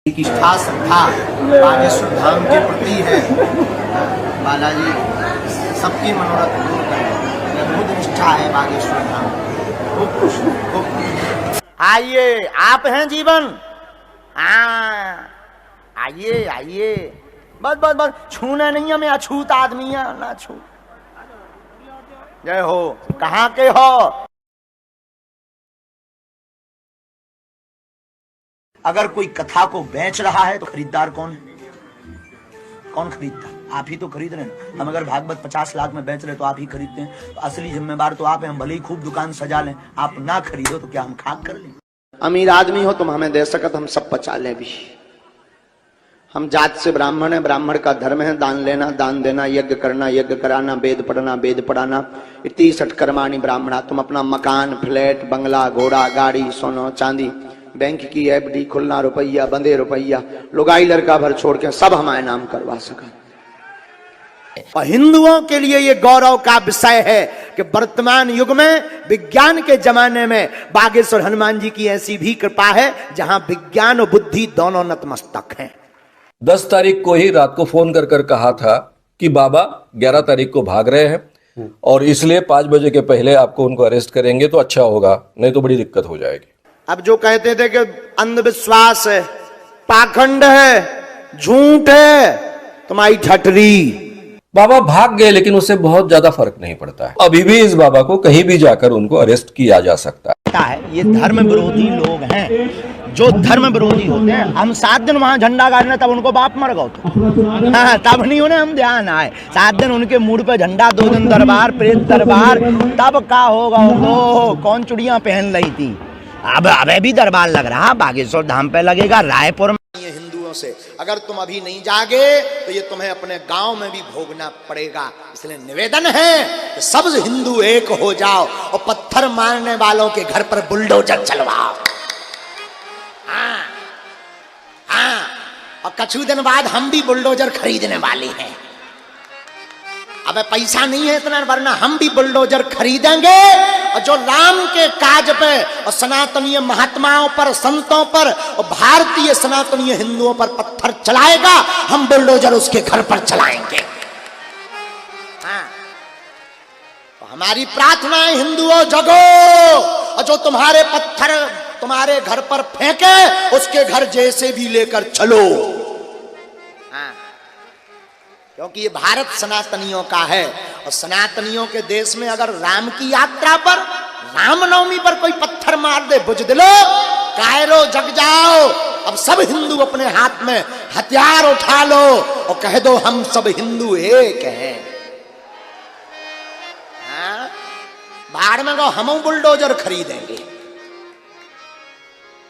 की खास श्रद्धा बागेश्वर धाम के प्रति है। बालाजी सबकी मनोरथ दूर करें, अद्भुत निष्ठा है बागेश्वर धाम। खूब खुश, खूब खुश। आइए, आप हैं जीवन। हाँ, आइए आइए, बस बस बस, छूना नहीं है, मैं अछूत आदमी है ना, छू। जय हो। कहाँ के हो? अगर कोई कथा को बेच रहा है तो खरीदार कौन है? कौन खरीदता? आप ही तो खरीद रहे हैं। हम अगर भागवत 50 लाख में बेच रहे तो आप ही खरीदते हैं, तो असली जिम्मेदार तो आप हैं। हम भले ही खूब दुकान सजा लें, आप ना खरीदो तो क्या हम खाक कर लें? अमीर आदमी हो तुम हमें दे सकत, हम सब पचा लें भी। हम जात से ब्राह्मण है, ब्राह्मण का धर्म है दान लेना, दान देना, यज्ञ करना, यज्ञ कराना, वेद पढ़ना, वेद पढ़ाना। इतनी सटकर्माणी ब्राह्मणा। तुम अपना मकान, फ्लैट, बंगला, घोड़ा, गाड़ी, सोना चांदी, बैंक की एफडी, खुलना रुपया, बंदे रुपया, लुगाई लड़का भर छोड़ के सब हमारे नाम करवा सका। और हिंदुओं के लिए ये गौरव का विषय है कि वर्तमान युग में, विज्ञान के जमाने में, बागेश्वर हनुमान जी की ऐसी भी कृपा है जहां विज्ञान और बुद्धि दोनों नतमस्तक हैं। 10 तारीख को ही रात को फोन कर कहा था कि बाबा 11 तारीख को भाग रहे हैं और इसलिए 5 बजे के पहले आपको उनको अरेस्ट करेंगे तो अच्छा होगा, नहीं तो बड़ी दिक्कत हो जाएगी। अब जो कहते थे कि अंधविश्वास है, पाखंड है, झूठ है, तुम्हारी ठटरी। बाबा भाग गए लेकिन उससे बहुत ज्यादा फर्क नहीं पड़ता है। अभी भी इस बाबा को कहीं भी जाकर उनको अरेस्ट किया जा सकता है। ये धर्म विरोधी लोग हैं, जो धर्म विरोधी होते हैं। हम 7 दिन वहां झंडा गाड़ने, तब उनको बाप मर गए तो हाँ, तब नहीं उन्हें हम ध्यान आए। 7 दिन उनके मूड पे झंडा, 2 दिन दरबार, प्रेत दरबार, तब का होगा तो कौन चुड़ियां पहन रही थी। अब अबे भी दरबार लग रहा, बागेश्वर धाम पे लगेगा, रायपुर में। ये हिंदुओं से अगर तुम अभी नहीं जागे तो ये तुम्हें अपने गांव में भी भोगना पड़ेगा। इसलिए निवेदन है कि सब हिंदू एक हो जाओ और पत्थर मारने वालों के घर पर बुलडोजर चलवाओ। हाँ हाँ, और कुछ दिन बाद हम भी बुलडोजर खरीदने वाले हैं। अब पैसा नहीं है इतना, वरना हम भी बुलडोजर खरीदेंगे और जो राम के काज पे और सनातनीय महात्माओं पर, संतों पर और भारतीय सनातनीय हिंदुओं पर पत्थर चलाएगा, हम बुलडोजर उसके घर पर चलाएंगे। हाँ, तो हमारी प्रार्थना है, हिंदुओं जगो, और जो तुम्हारे पत्थर तुम्हारे घर पर फेंके उसके घर जैसे भी लेकर चलो। हाँ, क्योंकि ये भारत सनातनियों का है और सनातनियों के देश में अगर राम की यात्रा पर, रामनवमी पर कोई पत्थर मार दे, बुझ दिलो, कायरो जग जाओ। अब सब हिंदू अपने हाथ में हथियार उठा लो और कह दो हम सब हिंदू एक हैं। हाँ? बाहर में गो, हम बुलडोजर खरीदेंगे।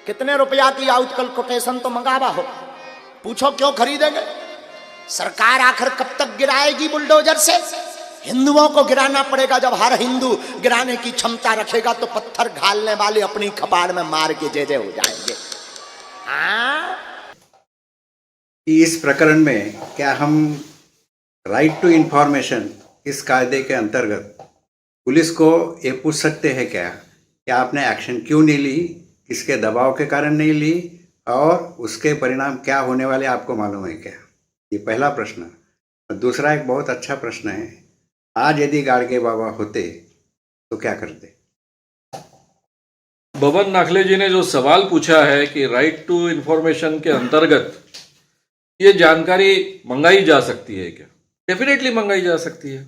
कितने रुपया की आउटकल कोटेशन तो मंगावा हो, पूछो क्यों खरीदेंगे? सरकार आखिर कब तक गिराएगी बुलडोजर से? हिंदुओं को गिराना पड़ेगा। जब हर हिंदू गिराने की क्षमता रखेगा तो पत्थर घालने वाले अपनी कपाड़ में मार के जय हो जाएंगे। हाँ? इस प्रकरण में क्या हम राइट टू इंफॉर्मेशन इस कायदे के अंतर्गत पुलिस को ये पूछ सकते हैं क्या आपने एक्शन क्यों नहीं ली, किसके दबाव के कारण नहीं ली और उसके परिणाम क्या होने वाले आपको मालूम है क्या? ये पहला प्रश्न। दूसरा एक बहुत अच्छा प्रश्न है, आज यदि गाड़गे बाबा होते तो क्या करते? बबन नाखले जी ने जो सवाल पूछा है कि राइट टू इंफॉर्मेशन के अंतर्गत ये जानकारी मंगाई जा सकती है क्या? डेफिनेटली मंगाई जा सकती है।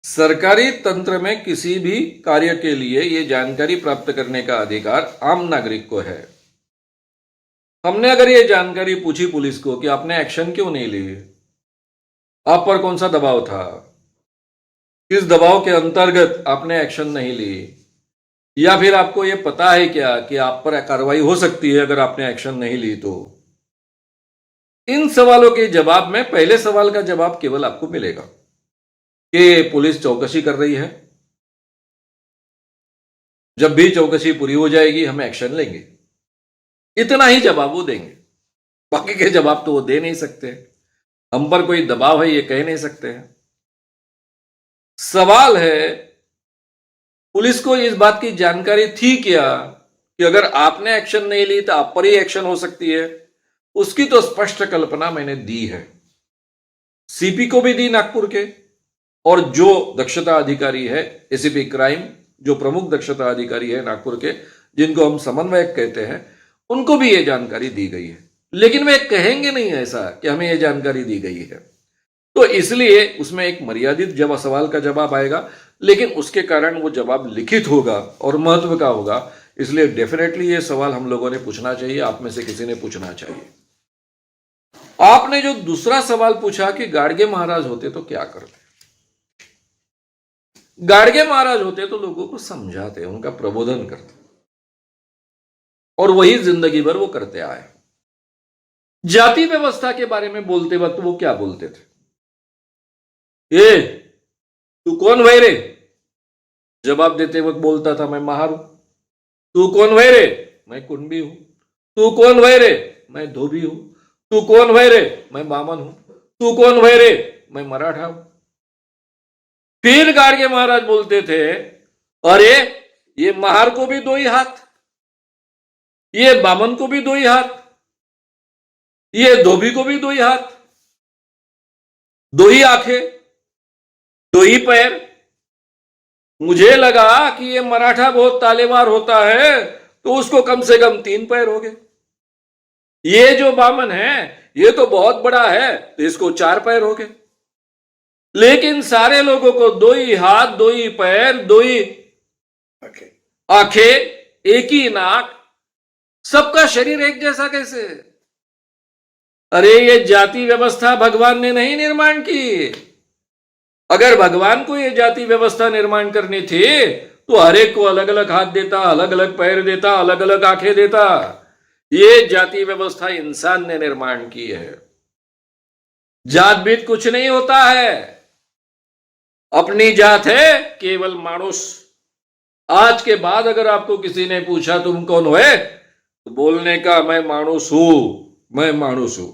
सरकारी तंत्र में किसी भी कार्य के लिए ये जानकारी प्राप्त करने का अधिकार आम नागरिक को है। हमने अगर ये जानकारी पूछी पुलिस को कि आपने एक्शन क्यों नहीं ली, आप पर कौन सा दबाव था, किस दबाव के अंतर्गत आपने एक्शन नहीं ली, या फिर आपको ये पता है क्या कि आप पर कार्रवाई हो सकती है अगर आपने एक्शन नहीं ली तो, इन सवालों के जवाब में पहले सवाल का जवाब केवल आपको मिलेगा कि पुलिस चौकसी कर रही है, जब भी चौकसी पूरी हो जाएगी हम एक्शन लेंगे। इतना ही जवाब वो देंगे, बाकी के जवाब तो वो दे नहीं सकते। हम पर कोई दबाव है ये कह नहीं सकते हैं। सवाल है पुलिस को इस बात की जानकारी थी क्या कि अगर आपने एक्शन नहीं ली तो आप पर ही एक्शन हो सकती है, उसकी तो स्पष्ट कल्पना मैंने दी है, सीपी को भी दी नागपुर के, और जो दक्षता अधिकारी है एसीपी क्राइम, जो प्रमुख दक्षता अधिकारी है नागपुर के, जिनको हम समन्वयक कहते हैं, उनको भी ये जानकारी दी गई है। लेकिन वे कहेंगे नहीं ऐसा कि हमें ये जानकारी दी गई है, तो इसलिए उसमें एक मर्यादित सवाल का जवाब आएगा, लेकिन उसके कारण वो जवाब लिखित होगा और महत्व का होगा। इसलिए डेफिनेटली ये सवाल हम लोगों ने पूछना चाहिए, आप में से किसी ने पूछना चाहिए। आपने जो दूसरा सवाल पूछा कि गाडगे महाराज होते तो क्या करते, गाडगे महाराज होते तो लोगों को समझाते, उनका प्रबोधन करते, और वही जिंदगी भर वो करते आए। जाति व्यवस्था के बारे में बोलते वक्त वो क्या बोलते थे? ये तू कौन भाई रे? जवाब देते वक्त बोलता था, मैं महार हूं। तू कौन भाई रे? मैं कुणबी हूं। तू कौन भाई रे? मैं धोबी हूं। तू कौन भाई रे? मैं बामन हूं। तू कौन भाई रे? मैं मराठा हूं। फिर गाडगे महाराज बोलते थे, अरे ये महार को भी 2 ही हाथ, ये बामन को भी 2 ही हाथ, ये धोबी को भी 2 ही हाथ, 2 ही आंखें, 2 ही पैर। मुझे लगा कि ये मराठा बहुत तालेबार होता है तो उसको कम से कम 3 पैर हो गए। ये जो बामन है ये तो बहुत बड़ा है तो इसको 4 पैर हो गए। लेकिन सारे लोगों को 2 ही हाथ, 2 ही पैर, 2 ही आंखें, 1 ही नाक, सबका शरीर एक जैसा कैसे? अरे ये जाति व्यवस्था भगवान ने नहीं निर्माण की। अगर भगवान को ये जाति व्यवस्था निर्माण करनी थी तो हर एक को अलग अलग हाथ देता, अलग अलग पैर देता, अलग अलग आंखें देता। ये जाति व्यवस्था इंसान ने निर्माण की है। जात बीत कुछ नहीं होता है, अपनी जात है केवल मानुष। आज के बाद अगर आपको किसी ने पूछा तुम कौन हो, तो बोलने का मैं मानुष हूं, मैं मानुष हूं।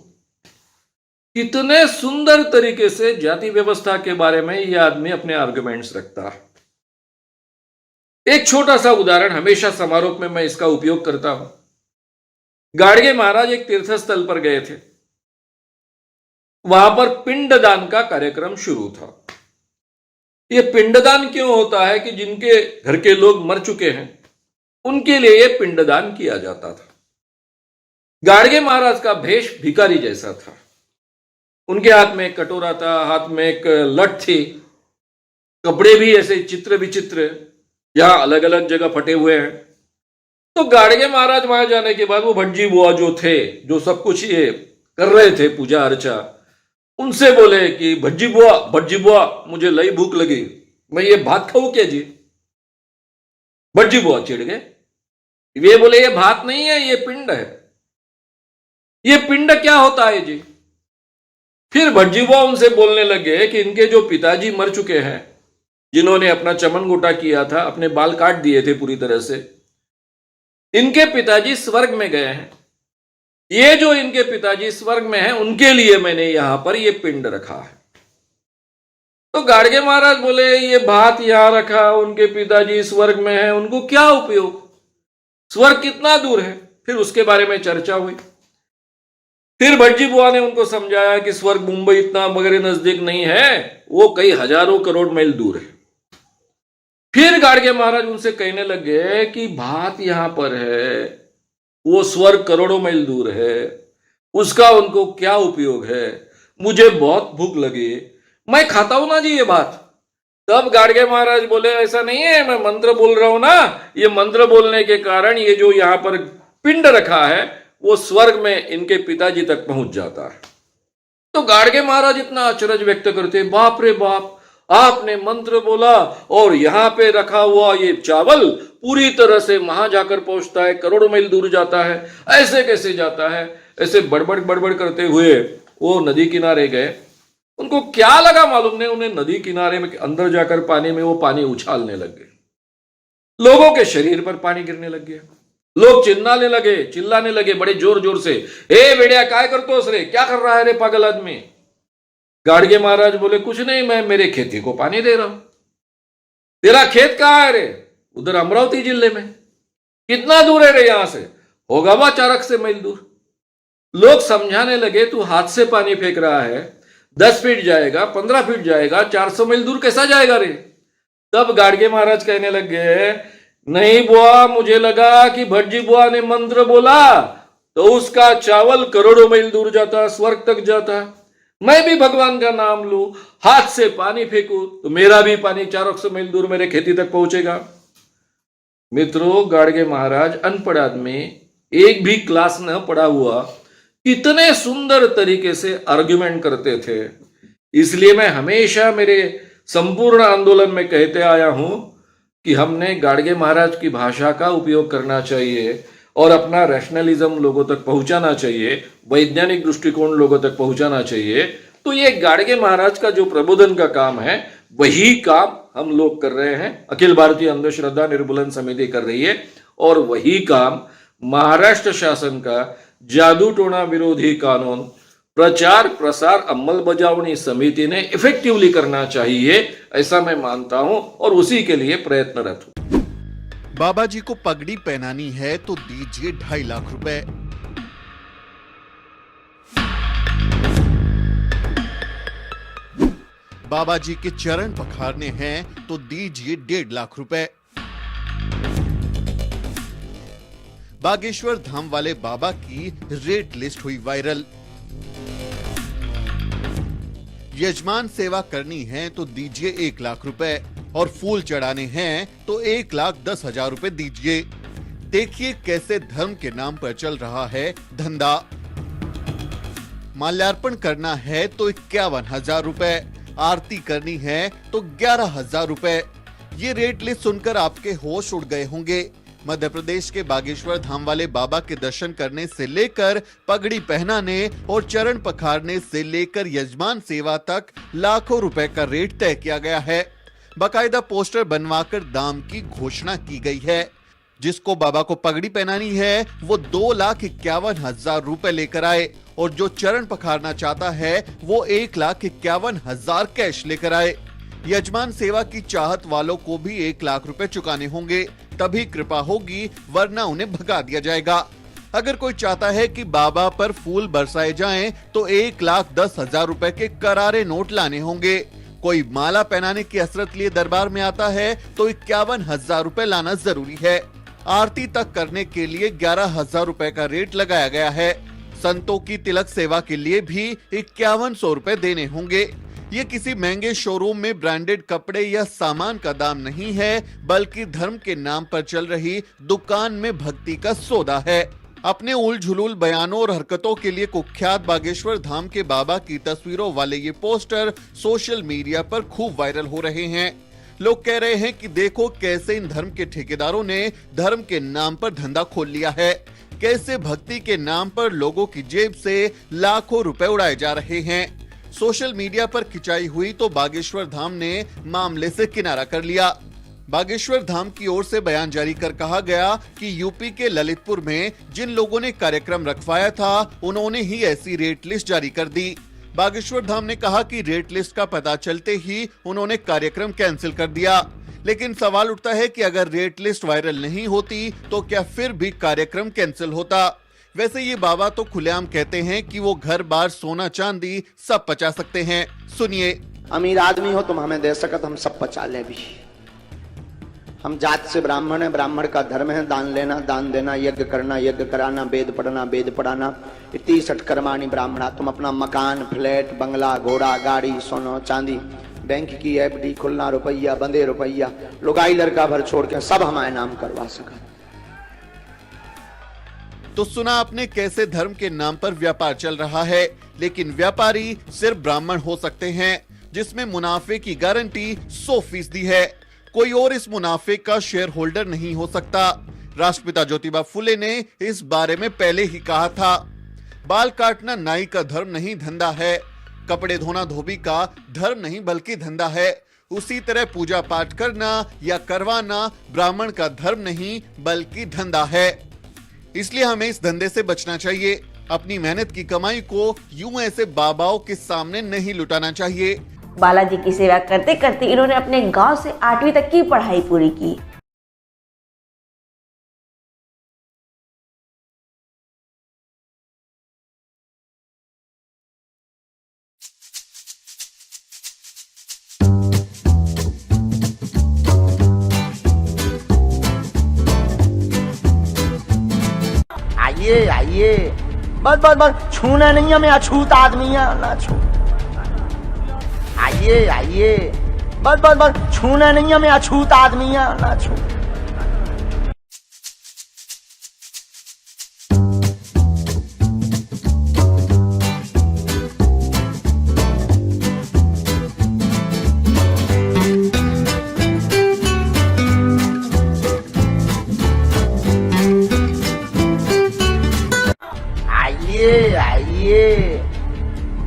कितने सुंदर तरीके से जाति व्यवस्था के बारे में यह आदमी अपने आर्गुमेंट्स रखता है। एक छोटा सा उदाहरण हमेशा समारोह में मैं इसका उपयोग करता हूं। गाडगे महाराज एक तीर्थ स्थल पर गए थे, वहां पर पिंडदान का कार्यक्रम शुरू था। यह पिंडदान क्यों होता है कि जिनके घर के लोग मर चुके हैं उनके लिए यह पिंडदान किया जाता था। गाडगे महाराज का भेष भिखारी जैसा था। उनके हाथ में एक कटोरा था, हाथ में एक लठ थी, कपड़े भी ऐसे चित्र विचित्र, यहां अलग अलग जगह फटे हुए हैं। तो गाडगे महाराज वहां जाने के बाद वो भटजी बुआ जो थे, जो सब कुछ ये कर रहे थे पूजा अर्चा, उनसे बोले कि भटजी बुआ मुझे लई भूख लगी, मैं ये भात खाऊं क्या जी? भटजी बुआ चिढ़ गए। वे बोले ये भात नहीं है, ये पिंड है। ये पिंड क्या होता है जी? फिर भटजी बुआ उनसे बोलने लगे कि इनके जो पिताजी मर चुके हैं, जिन्होंने अपना चमन गोटा किया था, अपने बाल काट दिए थे पूरी तरह से, इनके पिताजी स्वर्ग में गए हैं। ये जो इनके पिताजी स्वर्ग में हैं, उनके लिए मैंने यहां पर ये पिंड रखा है। तो गाडगे महाराज बोले ये भात यहां रखा, उनके पिताजी स्वर्ग में हैं, उनको क्या उपयोग? स्वर्ग कितना दूर है? फिर उसके बारे में चर्चा हुई। फिर भटजी बुआ ने उनको समझाया कि स्वर्ग मुंबई इतना वगैरह नजदीक नहीं है, वो कई हजारों करोड़ मील दूर है। फिर गाडगे महाराज उनसे कहने लगे कि भात यहां पर है, वो स्वर्ग करोड़ों मील दूर है, उसका उनको क्या उपयोग है? मुझे बहुत भूख लगी, मैं खाता हूं ना जी ये भात। तब गाडगे महाराज बोले ऐसा नहीं है, मैं मंत्र बोल रहा हूं ना, ये मंत्र बोलने के कारण ये जो यहां पर पिंड रखा है वो स्वर्ग में इनके पिताजी तक पहुंच जाता है। तो गाडगे महाराज इतना अचरज व्यक्त करते, बाप रे बाप, आपने मंत्र बोला और यहां पे रखा हुआ ये चावल पूरी तरह से वहां जाकर पहुंचता है, करोड़ों मील दूर जाता है, ऐसे कैसे जाता है? ऐसे बड़बड़ करते हुए वो नदी किनारे गए। उनको क्या लगा मालूम नहीं, उन्हें नदी किनारे में अंदर जाकर पानी में वो पानी उछालने लग गए। लोगों के शरीर पर पानी गिरने लग गया। लोग चिल्लाने लगे बड़े जोर जोर से, ए बेड़िया काय करतोस रे, क्या कर रहा है रे पागल आदमी? गाडगे महाराज बोले कुछ नहीं, मैं मेरे खेती को पानी दे रहा हूं। तेरा खेत कहां है रे? उधर अमरावती जिले में। कितना दूर है रे यहां से? होगा वह 4 से मील दूर। लोग समझाने लगे तू हाथ से पानी फेंक रहा है, 10 फीट जाएगा, 15 फीट जाएगा, 400 मील दूर कैसा जाएगा रे? तब गाडगे महाराज कहने लग गए, नहीं बुआ, मुझे लगा कि भटजी बुआ ने मंत्र बोला तो उसका चावल करोड़ों मील दूर जाता, स्वर्ग तक जाता। मैं भी भगवान का नाम लूं, हाथ से पानी फेंकूं तो मेरा भी पानी 400 मील दूर मेरे खेती तक पहुंचेगा। मित्रों, गाडगे महाराज अनपढ़ आदमी, एक भी क्लास न पढ़ा हुआ, कितने सुंदर तरीके से आर्ग्यूमेंट करते थे। इसलिए मैं हमेशा मेरे संपूर्ण आंदोलन में कहते आया हूं कि हमने गाडगे महाराज की भाषा का उपयोग करना चाहिए और अपना रैशनलिज्म लोगों तक पहुंचाना चाहिए, वैज्ञानिक दृष्टिकोण लोगों तक पहुंचाना चाहिए। तो ये गाडगे महाराज का जो प्रबोधन का काम है, वही काम हम लोग कर रहे हैं, अखिल भारतीय अंधश्रद्धा निर्मूलन समिति कर रही है, और वही काम महाराष्ट्र शासन का जादू टोना विरोधी कानून प्रचार प्रसार अंमलबजावनी समिति ने इफेक्टिवली करना चाहिए, ऐसा मैं मानता हूं और उसी के लिए प्रयत्नरत हूं। बाबा जी को पगड़ी पहनानी है तो दीजिए 2.5 लाख रुपए। बाबा जी के चरण पखारने हैं तो दीजिए 1.5 लाख रुपए। बागेश्वर धाम वाले बाबा की रेट लिस्ट हुई वायरल। यजमान सेवा करनी है तो दीजिए 1 लाख रुपए और फूल चढ़ाने हैं तो 1,10,000 रुपए दीजिए। देखिए कैसे धर्म के नाम पर चल रहा है धंधा। माल्यार्पण करना है तो 51,000 रुपए, आरती करनी है तो 11,000 रुपए। ये रेट लिस्ट सुनकर आपके होश उड़ गए होंगे। मध्य प्रदेश के बागेश्वर धाम वाले बाबा के दर्शन करने से लेकर पगड़ी पहनाने और चरण पखारने से लेकर यजमान सेवा तक लाखों रुपए का रेट तय किया गया है। बाकायदा पोस्टर बनवाकर दाम की घोषणा की गई है। जिसको बाबा को पगड़ी पहनानी है वो 2,51,000 रुपए लेकर आए और जो चरण पखारना चाहता है वो 1,51,000 कैश लेकर आए। यजमान सेवा की चाहत वालों को भी 1 लाख रुपए चुकाने होंगे, तभी कृपा होगी, वरना उन्हें भगा दिया जाएगा। अगर कोई चाहता है कि बाबा पर फूल बरसाए जाएं, तो 1,10,000 रुपए के करारे नोट लाने होंगे। कोई माला पहनाने की हसरत लिए दरबार में आता है तो 51,000 रुपए लाना जरूरी है। आरती तक करने के लिए 11,000 रुपए का रेट लगाया गया है। संतों की तिलक सेवा के लिए भी 5,100 रुपए देने होंगे। ये किसी महंगे शोरूम में ब्रांडेड कपड़े या सामान का दाम नहीं है, बल्कि धर्म के नाम पर चल रही दुकान में भक्ति का सौदा है। अपने उल झुलूल बयानों और हरकतों के लिए कुख्यात बागेश्वर धाम के बाबा की तस्वीरों वाले ये पोस्टर सोशल मीडिया पर खूब वायरल हो रहे हैं। लोग कह रहे हैं कि देखो कैसे इन धर्म के ठेकेदारों ने धर्म के नाम पर धंधा खोल लिया है, कैसे भक्ति के नाम पर लोगों की जेब से लाखों रुपए उड़ाए जा रहे हैं। सोशल मीडिया पर खिंचाई हुई तो बागेश्वर धाम ने मामले से किनारा कर लिया। बागेश्वर धाम की ओर से बयान जारी कर कहा गया कि यूपी के ललितपुर में जिन लोगों ने कार्यक्रम रखवाया था उन्होंने ही ऐसी रेट लिस्ट जारी कर दी। बागेश्वर धाम ने कहा कि रेट लिस्ट का पता चलते ही उन्होंने कार्यक्रम कैंसिल कर दिया। लेकिन सवाल उठता है कि अगर रेट लिस्ट वायरल नहीं होती तो क्या फिर भी कार्यक्रम कैंसिल होता? वैसे ये बाबा तो खुलेआम कहते हैं कि वो घर बार सोना चांदी सब पचा सकते हैं। सुनिए। अमीर आदमी हो तुम हमें दे सकत हम सब पचा ले भी। हम जात से ब्राह्मण है, ब्राह्मण का धर्म है दान लेना दान देना, यज्ञ करना यज्ञ कराना, वेद पढ़ना, इतनी सटकर्माणी ब्राह्मणा। तुम अपना मकान, फ्लैट, बंगला, घोड़ा, गाड़ी, सोना चांदी, बैंक की एफडी, खुलना रुपया, बंदे रुपया, लुगाई लड़का भर छोड़ के सब हमारे नाम करवा सका। तो सुना आपने कैसे धर्म के नाम पर व्यापार चल रहा है, लेकिन व्यापारी सिर्फ ब्राह्मण हो सकते हैं, जिसमें मुनाफे की गारंटी 100% है। कोई और इस मुनाफे का शेयर होल्डर नहीं हो सकता। राष्ट्रपिता ज्योतिबा फुले ने इस बारे में पहले ही कहा था। बाल काटना नाई का धर्म नहीं धंधा है, कपड़े धोना धोबी का धर्म नहीं बल्कि धंधा है। उसी तरह पूजा पाठ करना या करवाना ब्राह्मण का धर्म नहीं बल्कि धंधा है। इसलिए हमें इस धंधे से बचना चाहिए। अपनी मेहनत की कमाई को यूं ऐसे बाबाओं के सामने नहीं लुटाना चाहिए। बालाजी की सेवा करते करते इन्होंने अपने गांव से 8वीं तक की पढ़ाई पूरी की। आइए आइए, बस बस बस, छूना नहीं है, मैं अछूत आदमी है, ना छू। आइए आइए, बस बस बस, छूना नहीं है, मैं अछूत आदमी है, ना छू। आइए आइए,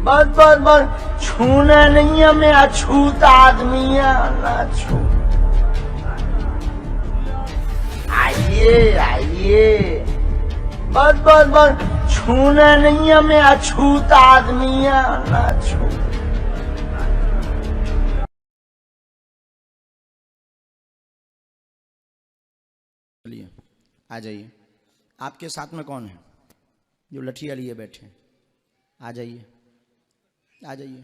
बस बस बस, छूना नहीं है, मैं अछूत आदमी है, ना छू। आइए आइए, बस बस बस, छूना नहीं है, मैं अछूत आदमी है, ना छू। चलिए आ जाइए। आपके साथ में कौन है जो लठिया लिए बैठे हैं? आ जाइए आ जाइए।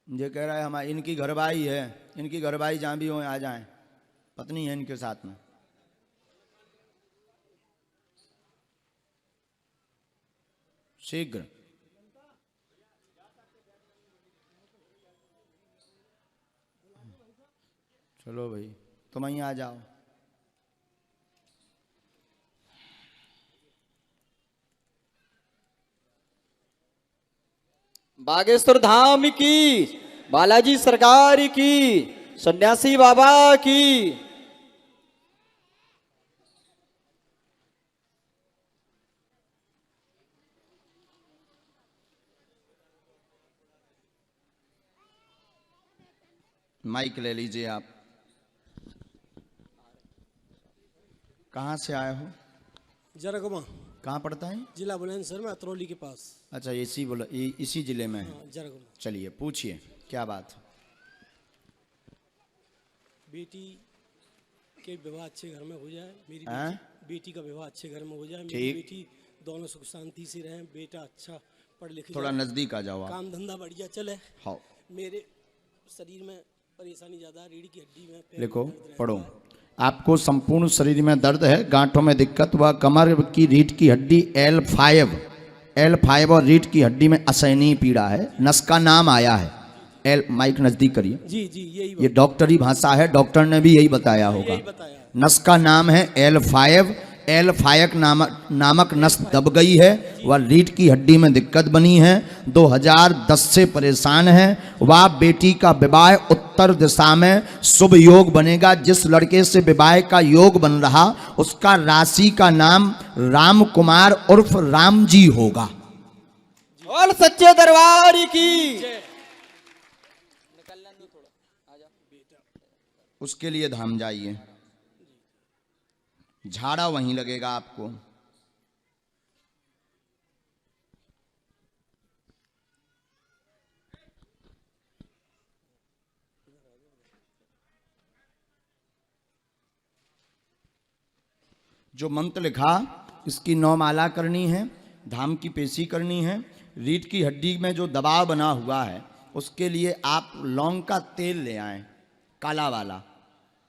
ये कह रहा है हमारी इनकी घरवाई है, इनकी घरवाई जहाँ भी हो आ जाएं, पत्नी है इनके साथ में। शीघ्र चलो भाई, तुम અહીં आ जाओ। बागेश्वर धाम की, बालाजी सरकार की, सन्यासी बाबा की। माइक ले लीजिए आप। कहाँ से आए हो? जरगमा, कहाँ पड़ता है? जिला बुलंदशहर में, अतरौली के पास। अच्छा, इसी जिले में है। जरगमा। चलिए पूछिए क्या बात। बेटी के विवाह अच्छे घर में हो जाए, मेरी हैं? बेटी का विवाह अच्छे घर में हो जाए, मेरी ठीक। बेटी दोनों सुख शांति से रहें, बेटा अच्छा पढ़ लिख थोड़ा जाए, नजदीक आ जाओ आप। काम धंधा बढ़िया चले। हाँ मेरे शरीर में परेशानी ज्यादा, रीढ़ की हड्डी में, पैर लिखो में दर्द रहता पढ़ो। है। आपको संपूर्ण शरीर में दर्द है, गांठों में दिक्कत व कमर की रीढ़ की हड्डी L5 और रीढ़ की हड्डी में असहनीय पीड़ा है। नस का नाम आया है एल। माइक नजदीक करिए। जी जी, यही ये डॉक्टरी भाषा है, डॉक्टर ने भी यही बताया होगा। बताया। नस का नाम है L5 नामक नस दब गई है व रीढ़ की हड्डी में दिक्कत बनी है। 2010 से परेशान है। वह बेटी का विवाह उत्तर दिशा में शुभ योग बनेगा। जिस लड़के से विवाह का योग बन रहा उसका राशि का नाम राम कुमार उर्फ राम जी होगा। और सच्चे दरबार की। उसके लिए धाम जाइए, झाड़ा वहीं लगेगा आपको। जो मंत्र लिखा इसकी 9 माला करनी है, धाम की पेशी करनी है। रीढ़ की हड्डी में जो दबाव बना हुआ है उसके लिए आप लौंग का तेल ले आएं, काला वाला।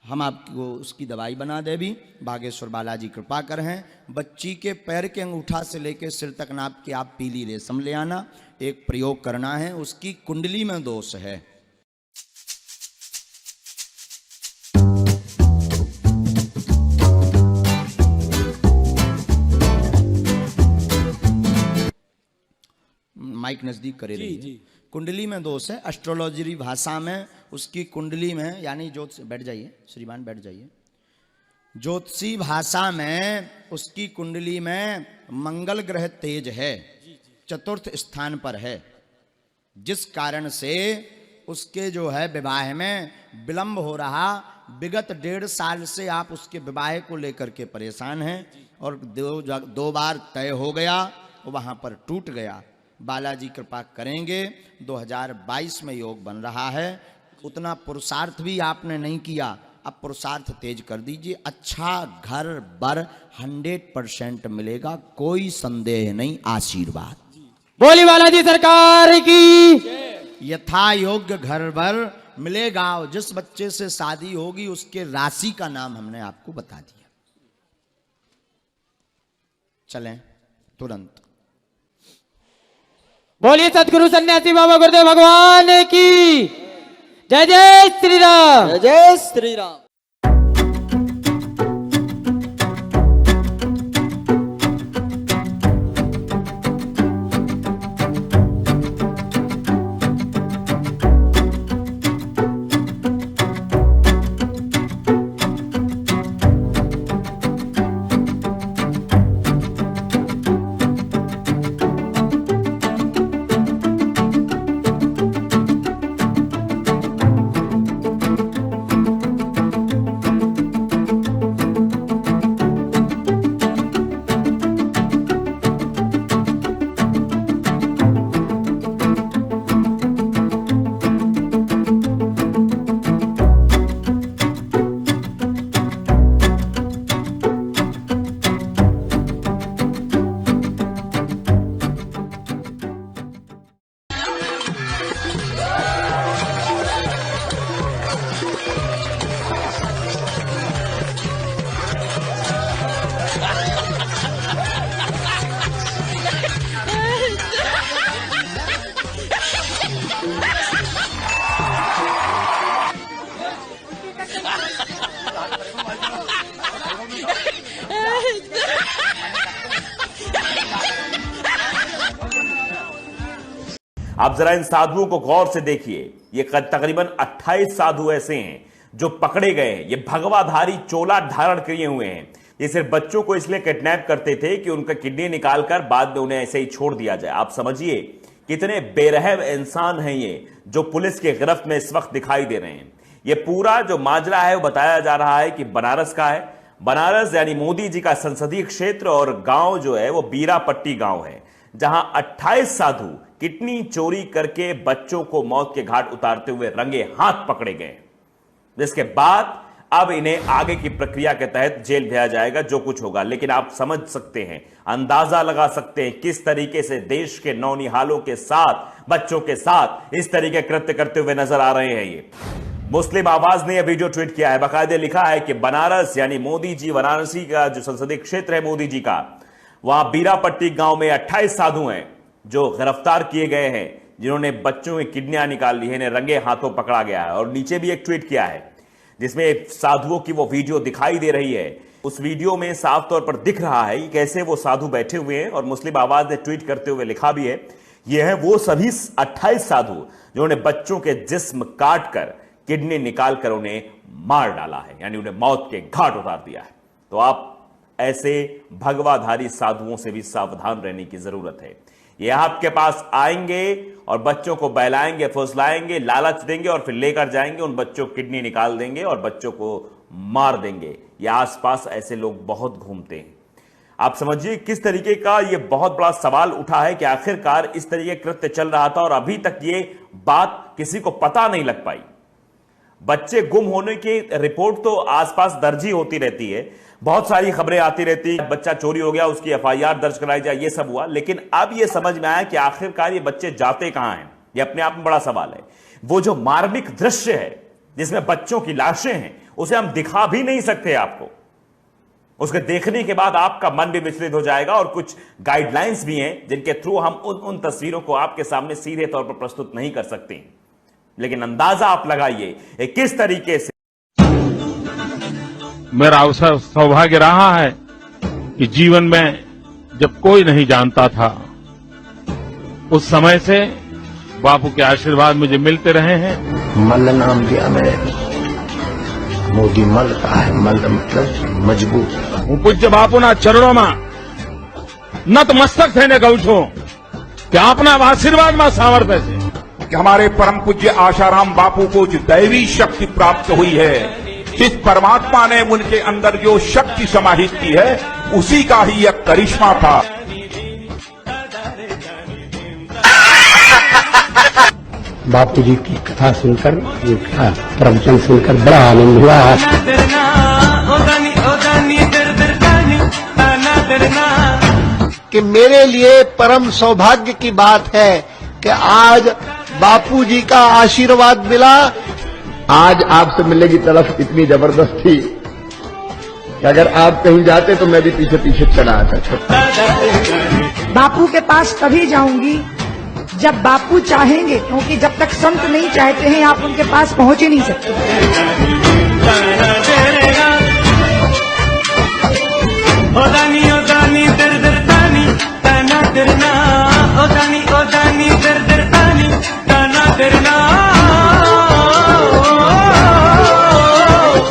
हम आपको उसकी दवाई बना दे भी। बागेश्वर बालाजी कृपा कर हैं। बच्ची के पैर के अंगूठा से लेकर सिर तक नाप के आप पीली रेशम ले आना। एक प्रयोग करना है, उसकी कुंडली में दोष है। माइक नजदीक करे रहिए। कुंडली में दोष है, एस्ट्रोलॉजी भाषा में उसकी कुंडली में, यानी ज्योतिष, बैठ जाइए श्रीमान बैठ जाइए। ज्योतिषी भाषा में उसकी कुंडली में मंगल ग्रह तेज है, चतुर्थ स्थान पर है, जिस कारण से उसके जो है विवाह में विलंब हो रहा। विगत 1.5 साल से आप उसके विवाह को लेकर के परेशान हैं और दो बार तय हो गया, वहां पर टूट गया। बालाजी कृपा करेंगे। 2022 में योग बन रहा है। उतना पुरुषार्थ भी आपने नहीं किया, अब पुरुषार्थ तेज कर दीजिए। अच्छा घर बर 100% मिलेगा, कोई संदेह नहीं। आशीर्वाद बोली बालाजी सरकार की। यथा योग्य घर बर मिलेगा, और जिस बच्चे से शादी होगी उसके राशि का नाम हमने आपको बता दिया। चलें तुरंत। बोलिए सतगुरु सन्यासी बाबा गुरुदेव भगवान की जय। जय श्री राम, जय जय श्री राम। आप जरा इन साधुओं को गौर से देखिए। ये तकरीबन 28 साधु ऐसे हैं जो पकड़े गए हैं। ये भगवाधारी चोला धारण किए हुए हैं। ये सिर्फ बच्चों को इसलिए किडनैप करते थे कि उनका किडनी निकालकर बाद में उन्हें ऐसे ही छोड़ दिया जाए। आप समझिए कितने बेरहम इंसान हैं ये, जो पुलिस की गिरफ्त में इस वक्त दिखाई दे रहे हैं। ये पूरा जो माजरा है वो बताया जा रहा है कि बनारस का है। बनारस यानी मोदी जी का संसदीय क्षेत्र, और गांव जो है वो बीरापट्टी गांव है, जहां 28 साधु किडनी चोरी करके बच्चों को मौत के घाट उतारते हुए रंगे हाथ पकड़े गए। जिसके बाद अब इन्हें आगे की प्रक्रिया के तहत जेल भेजा जाएगा, जो कुछ होगा। लेकिन आप समझ सकते हैं, अंदाजा लगा सकते हैं किस तरीके से देश के नौनिहालों के साथ, बच्चों के साथ इस तरीके कृत्य करते हुए नजर आ रहे हैं। ये मुस्लिम आवाज ने यह वीडियो ट्वीट किया है। बाकायदे लिखा है कि बनारस यानी मोदी जी, वाराणसी का जो संसदीय क्षेत्र है मोदी जी का, वहां बीरापट्टी गांव में 28 साधु हैं जो गिरफ्तार किए गए हैं, जिन्होंने बच्चों की किडनियां निकाल ली है। इन्हें रंगे हाथों पकड़ा गया है। और नीचे भी एक ट्वीट किया है जिसमें साधुओं की वो वीडियो दिखाई दे रही है। उस वीडियो में साफ तौर पर दिख रहा है कि कैसे वो साधु बैठे हुए हैं। और मुस्लिम आवाज ने ट्वीट करते हुए लिखा भी है, ये है वो सभी 28 साधु जिन्होंने बच्चों के जिस्म काट कर किडनी निकालकर उन्हें मार डाला है, यानी उन्हें मौत के घाट उतार दिया है। तो आप ऐसे भगवाधारी साधुओं से भी सावधान रहने की जरूरत है। ये आपके पास आएंगे और बच्चों को बहलाएंगे, फुसलाएंगे, लालच देंगे और फिर लेकर जाएंगे, उन बच्चों की किडनी निकाल देंगे और बच्चों को मार देंगे। ये आसपास ऐसे लोग बहुत घूमते हैं। आप समझिए किस तरीके का ये बहुत बड़ा सवाल उठा है कि आखिरकार इस तरीके कृत्य चल रहा था और अभी तक ये बात किसी को पता नहीं लग पाई। बच्चे गुम होने की रिपोर्ट तो आसपास दर्ज ही होती रहती है, बहुत सारी खबरें आती रहती है, बच्चा चोरी हो गया उसकी FIR दर्ज कराई जाए, ये सब हुआ। लेकिन अब ये समझ में आया कि आखिरकार ये बच्चे जाते कहां हैं, ये अपने आप में बड़ा सवाल है। वो जो मार्मिक दृश्य है जिसमें बच्चों की लाशें हैं, उसे हम दिखा भी नहीं सकते आपको। उसके देखने के बाद आपका मन भी विचलित हो जाएगा। और कुछ गाइडलाइंस भी हैं जिनके थ्रू हम उन तस्वीरों को आपके सामने सीधे तौर पर प्रस्तुत नहीं कर सकते। लेकिन अंदाजा आप लगाइए किस तरीके से मेरा अवसर सौभाग्य रहा है कि जीवन में जब कोई नहीं जानता था, उस समय से बापू के आशीर्वाद मुझे मिलते रहे हैं। मल्ल नाम दिया मेरे, मोदी मल का है, मल मतलब मजबूत। હું પૂજ્ય બાપુના ચરણોમાં નતમસ્તક થઈને કહું છું કે આપના આશીર્વાદમાં સામર્થ્ય છે कि हमारे परम पूज्य आशाराम बापू को जो दैवी शक्ति प्राप्त हुई है, जिस परमात्मा ने उनके अंदर जो शक्ति समाहित की है, उसी का ही यह करिश्मा था। बापू जी की कथा सुनकर, प्रवचन सुनकर बड़ा आनंद हुआ है कि मेरे लिए परम सौभाग्य की बात है कि आज बापू जी का आशीर्वाद मिला आज आपसे मिलने की तड़फ इतनी जबरदस्त थी कि अगर आप कहीं जाते तो मैं भी पीछे पीछे चला आता। बापू के पास तभी जाऊंगी जब बापू चाहेंगे, क्योंकि जब तक संत नहीं चाहते हैं आप उनके पास पहुंच ही नहीं सकते।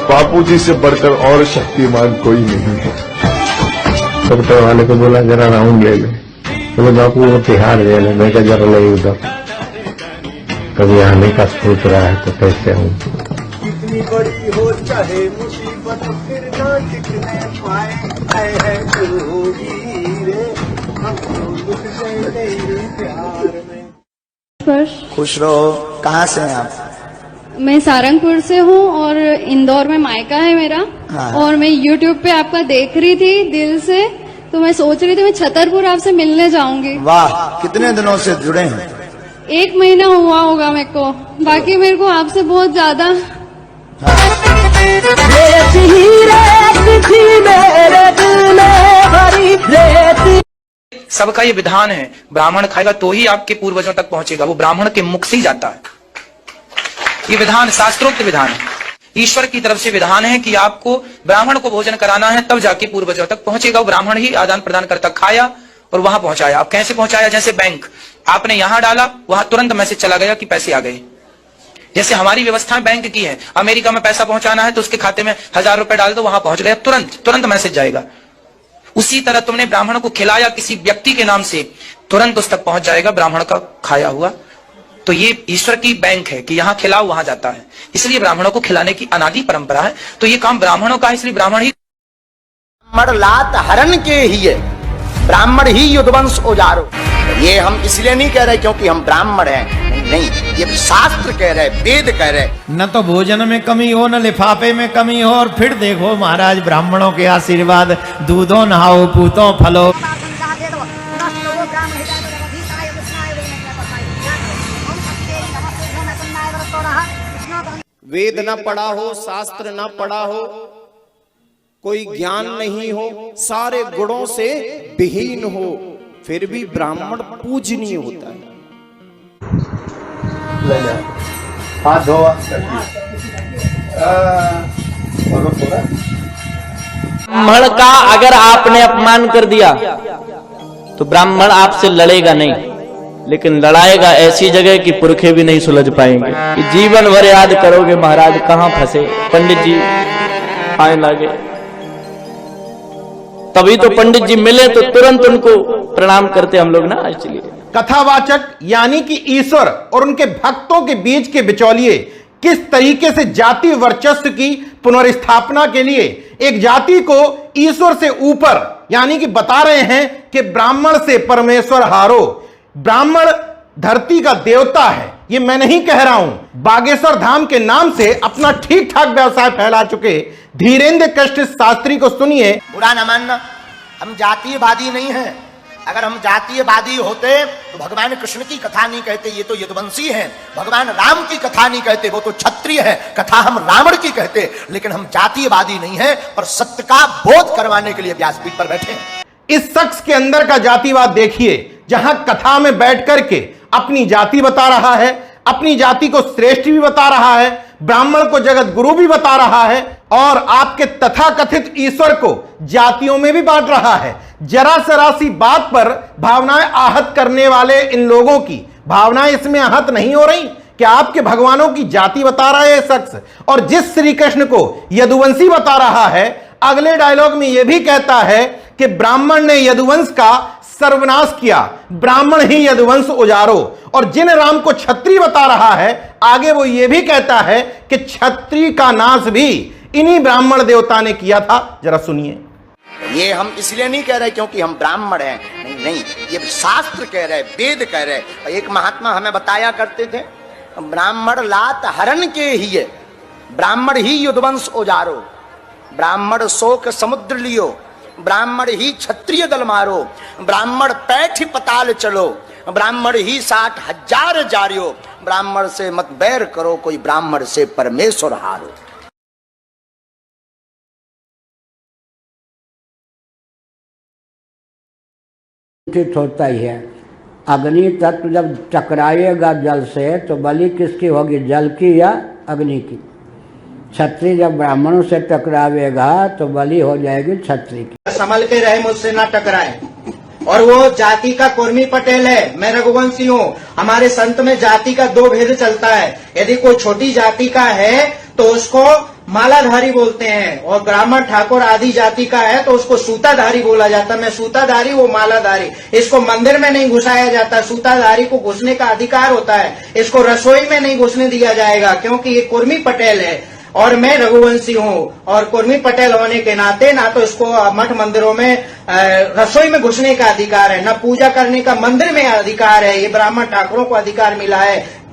बापू जी से बढ़कर और शक्तिमान कोई नहीं है। डॉक्टर वाले को बोला जरा राउंड ले ले, बोले बापू वो तिहाड़ ले ले। मैं जरा नहीं उधर, कभी आने का सोच रहा है तो कैसे हूँ। कितनी बड़ी हो चाहे मुसीबत फिर ना टिकने पाए, है रे हमको दुख से प्यार में। खुश रहो। कहाँ से हैं आप? मैं सारंगपुर से हूँ और इंदौर में मायका है मेरा। हाँ। और मैं YouTube पे आपका देख रही थी दिल से, तो मैं सोच रही थी मैं छतरपुर आपसे मिलने जाऊंगी। वाह, कितने दिनों से जुड़े हैं? 1 महीना हुआ होगा मेरे को, बाकी मेरे को आपसे बहुत ज्यादा। सबका ये विधान है, ब्राह्मण खाएगा तो ही आपके पूर्वजों तक पहुंचेगा, वो ब्राह्मण के मुख से ही जाता है। ये विधान शास्त्रोक्त विधान है, ईश्वर की तरफ से विधान है कि आपको ब्राह्मण को भोजन कराना है, तब जाके पूर्वजों तक पहुंचेगा। वो ब्राह्मण ही आदान प्रदान करता, खाया और वहां पहुंचाया। अब कैसे पहुंचाया? जैसे बैंक, आपने यहां डाला, वहां तुरंत मैसेज चला गया कि पैसे आ गए। जैसे हमारी व्यवस्था बैंक की है, अमेरिका में पैसा पहुंचाना है तो उसके खाते में 1000 रुपए डाल दो, वहां पहुंच गया, तुरंत मैसेज जाएगा। उसी तरह तुमने ब्राह्मण को खिलाया किसी व्यक्ति के नाम से, तुरंत उस तक पहुंच जाएगा ब्राह्मण का खाया हुआ। तो ये ईश्वर की बैंक है कि यहाँ खिलाओ वहां जाता है, इसलिए ब्राह्मणों को खिलाने की अनादि परंपरा है। तो ये काम ब्राह्मणों का है, इसलिए ब्राह्मण ही लात हरण के ही है, ब्राह्मण ही युद्धवंश उजारो। ये हम इसलिए नहीं कह रहे क्योंकि हम ब्राह्मण हैं, नहीं, ये शास्त्र कह रहे, वेद कह रहे। न तो भोजन में कमी हो, न लिफाफे में कमी हो, और फिर देखो महाराज ब्राह्मणों के आशीर्वाद, दूधो नहाओ पूतो फलो। वेद न पढ़ा हो, शास्त्र न पढ़ा हो, कोई ज्ञान नहीं हो, सारे गुणों से विहीन हो, फिर भी ब्राह्मण पूजनीय होता है। हाथ धोआ। ब्राह्मण का अगर आपने अपमान कर दिया तो ब्राह्मण आपसे लड़ेगा नहीं, लेकिन लड़ाएगा ऐसी जगह कि पुरखे भी नहीं सुलझ पाएंगे। कि जीवन भर याद करोगे महाराज कहाँ फंसे। पंडित जी आए लगे, तभी तो पंडित जी मिले तो तुरंत उनको प्रणाम करते हम लोग ना। इसलिए कथावाचक यानी कि ईश्वर और उनके भक्तों के बीच के बिचौलिए किस तरीके से जाति वर्चस्व की पुनर्स्थापना के लिए एक जाति को ईश्वर से ऊपर यानी कि बता रहे हैं कि ब्राह्मण से परमेश्वर हारो, ब्राह्मण धरती का देवता है। ये मैं नहीं कह रहा हूं। बागेश्वर धाम के नाम से अपना ठीक ठाक व्यवसाय फैला चुके धीरेन्द्र कृष्ण शास्त्री को सुनिए। बुरा न मानना, हम जातीयवादी नहीं हैं। अगर हम जातीयवादी होते तो भगवान कृष्ण की कथा नहीं कहते, ये तो यदुवंशी हैं। भगवान राम की कथा नहीं कहते, वो तो क्षत्रिय है। कथा हम रावण की कहते, लेकिन हम जातीयवादी नहीं हैं, पर सत्य का बोध करवाने के लिए व्यासपीठ पर बैठे हैं। इस शख्स के अंदर का जातिवाद देखिए, जहां कथा में बैठ करके अपनी जाति बता रहा है, अपनी जाति को श्रेष्ठ भी बता रहा है, ब्राह्मण को जगत गुरु भी बता रहा है, और आपके तथाकथित ईश्वर को जातियों में भी बांट रहा है। जरा सरा सी बात पर भावनाएं आहत करने वाले इन लोगों की भावनाएं इसमें आहत नहीं हो रही कि आपके भगवानों की जाति बता रहा है ये शख्स, और जिस श्री कृष्ण को यदुवंशी बता रहा है, अगले डायलॉग में यह भी कहता है कि ब्राह्मण ने यदुवंश का सर्वनाश किया, ब्राह्मण ही यदुवंश उजारो। और जिन राम को क्षत्रिय बता रहा है, आगे वो ये भी कहता है कि क्षत्रिय का नाश भी इन्हीं ब्राह्मण देवता ने किया था। जरा सुनिए। ये हम इसलिए नहीं कह रहे क्योंकि हम ब्राह्मण हैं, नहीं, ये शास्त्र कह रहे, वेद कह रहे। एक महात्मा हमें बताया करते थे, ब्राह्मण लात हरण के ही है, ब्राह्मण ही युद्धवंश उजारो, ब्राह्मण शोक समुद्र लियो, ब्राह्मण ही क्षत्रिय दल मारो, ब्राह्मण पैठ पताल चलो, ब्राह्मण ही 60,000 जारियो, ब्राह्मण से मत बैर करो, कोई ब्राह्मण से परमेश्वर हारो। होता ही है। अग्नि तत्व जब टकराएगा जल से तो बलि किसकी होगी, जल की या अग्नि की। क्षत्रिय जब ब्राह्मणों से टकरावेगा तो बलि हो जाएगी क्षत्रिय की। संभल के रहे, मुझसे ना टकराए। और वो जाति का कुर्मी पटेल है, मैं रघुवंशी हूँ। हमारे संत में जाति का दो भेद चलता है। यदि कोई छोटी जाति का है तो उसको मालाधारी बोलते हैं, और ब्राह्मण ठाकुर आदि जाति का है तो उसको सूताधारी बोला जाता है। मैं सूताधारी, वो मालाधारी। इसको मंदिर में नहीं घुसाया जाता, सूताधारी को घुसने का अधिकार होता है। इसको रसोई में नहीं घुसने दिया जाएगा क्योंकि ये कुर्मी पटेल है और मैं रघुवंशी हूँ। और कुर्मी पटेल होने के नाते ना तो इसको मठ मंदिरों में रसोई में घुसने का अधिकार है, न पूजा करने का मंदिर में अधिकार है। ये ब्राह्मण ठाकुरों को अधिकार मिला है।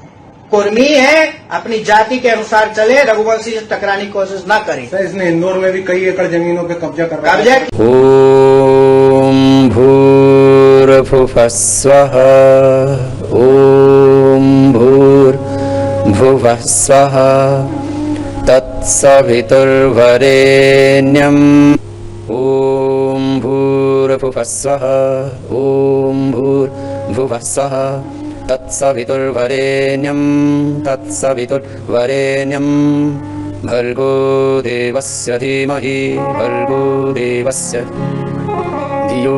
कुर्मी है, अपनी जाति के अनुसार चले, रघुवंशी से टकराने की कोशिश ना करें। इसने इंदौर में भी कई एकड़ जमीनों पे कब्जा कर रहा है। ओम भूर्भुवः स्वः, ओम भूर्भुवः स्वः, तत्सवितुर्वरेण्यम्। ओम भूर्भुवः स्वः, ओम भूर्भुवः स्वः, तत्सवितुर्वरेण्यं तत्सवितुर्वरेण्यं भर्गो देवस्य धीमहि भर्गो देवस्य धियो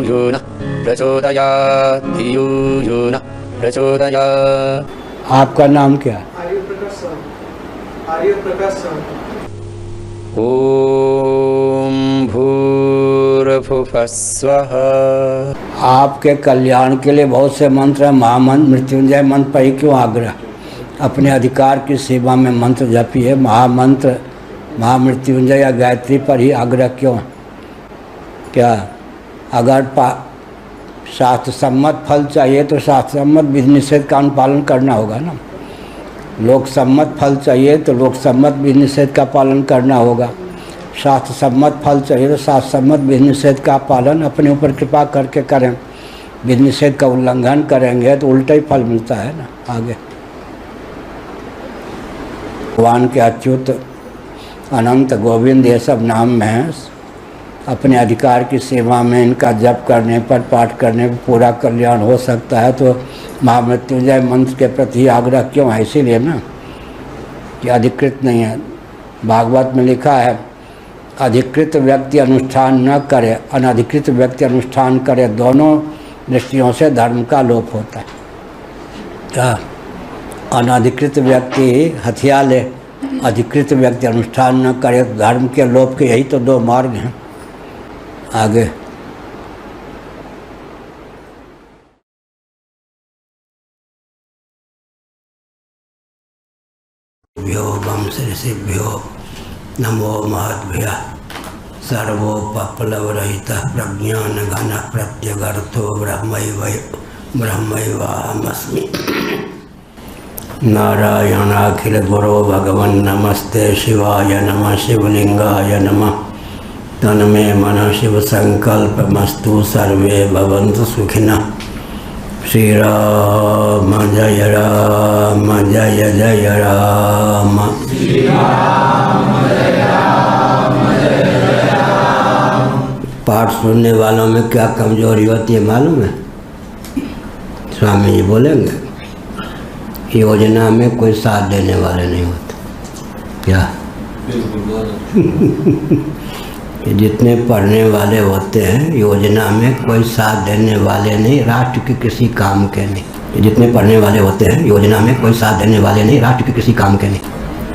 यो नः प्रचोदयात् धियो यो नः प्रचोदयात्। आपका नाम क्या है? आर्य प्रकाश। ओम भूर्भुवः स्वः। आपके कल्याण के लिए बहुत से मंत्र हैं। महामंत्र मृत्युंजय मंत्र पर ही क्यों आग्रह? अपने अधिकार की सेवा में मंत्र जपिए। महामंत्र महामृत्युंजय या गायत्री पर ही आग्रह क्यों? क्या अगर शास्त्र सम्मत फल चाहिए तो शास्त्र सम्मत विधि निषेध का अनुपालन करना होगा ना। लोक सम्मत फल चाहिए तो लोक सम्मत विधि निषेध का पालन करना होगा। शास्त्र सम्मत फल चाहिए तो शास्त्र सम्मत विधि निषेध का पालन अपने ऊपर कृपा करके करें। विधि निषेध का उल्लंघन करेंगे तो उल्टा ही फल मिलता है ना आगे। भगवान के अच्युत अनंत गोविंद ये सब नाम में है। अपने अधिकार की सेवा में इनका जप करने पर, पाठ करने पर पूरा कल्याण हो सकता है। तो महामृत्युंजय मंत्र के प्रति आग्रह क्यों है? इसीलिए ना कि अधिकृत नहीं है। भागवत में लिखा है अधिकृत व्यक्ति अनुष्ठान न करे, अनधिकृत व्यक्ति अनुष्ठान करे, दोनों दृष्टियों से धर्म का लोप होता है। क्या अनधिकृत व्यक्ति हथिया ले, अधिकृत व्यक्ति अनुष्ठान न करे, धर्म के लोप के यही तो दो मार्ग हैं। आगे भ्यो वंश ऋषिभ्यो नमो महद्भ्यः सर्वोपप्लवरहितः प्रज्ञान घन प्रत्यगर्थो ब्रह्मैवाहमस्मि। नारायणाखिल गुरो भगवन् नमस्ते शिवाय नमः शिवलिंगाय नमः। तन्मे मन शिव संकल्पमस्तु सर्वे भवन्तु सुखिनः। श्री राम जय राम जय जय राम। पाठ सुनने वालों में क्या कमजोरी होती है मालूम है? स्वामी जी बोलेंगे योजना में कोई साथ देने वाले नहीं होते। क्या ये जितने पढ़ने वाले होते हैं योजना में कोई साथ देने वाले नहीं, राष्ट्र के किसी काम के नहीं। ये जितने पढ़ने वाले होते हैं योजना में कोई साथ देने वाले नहीं, राष्ट्र के किसी काम के नहीं।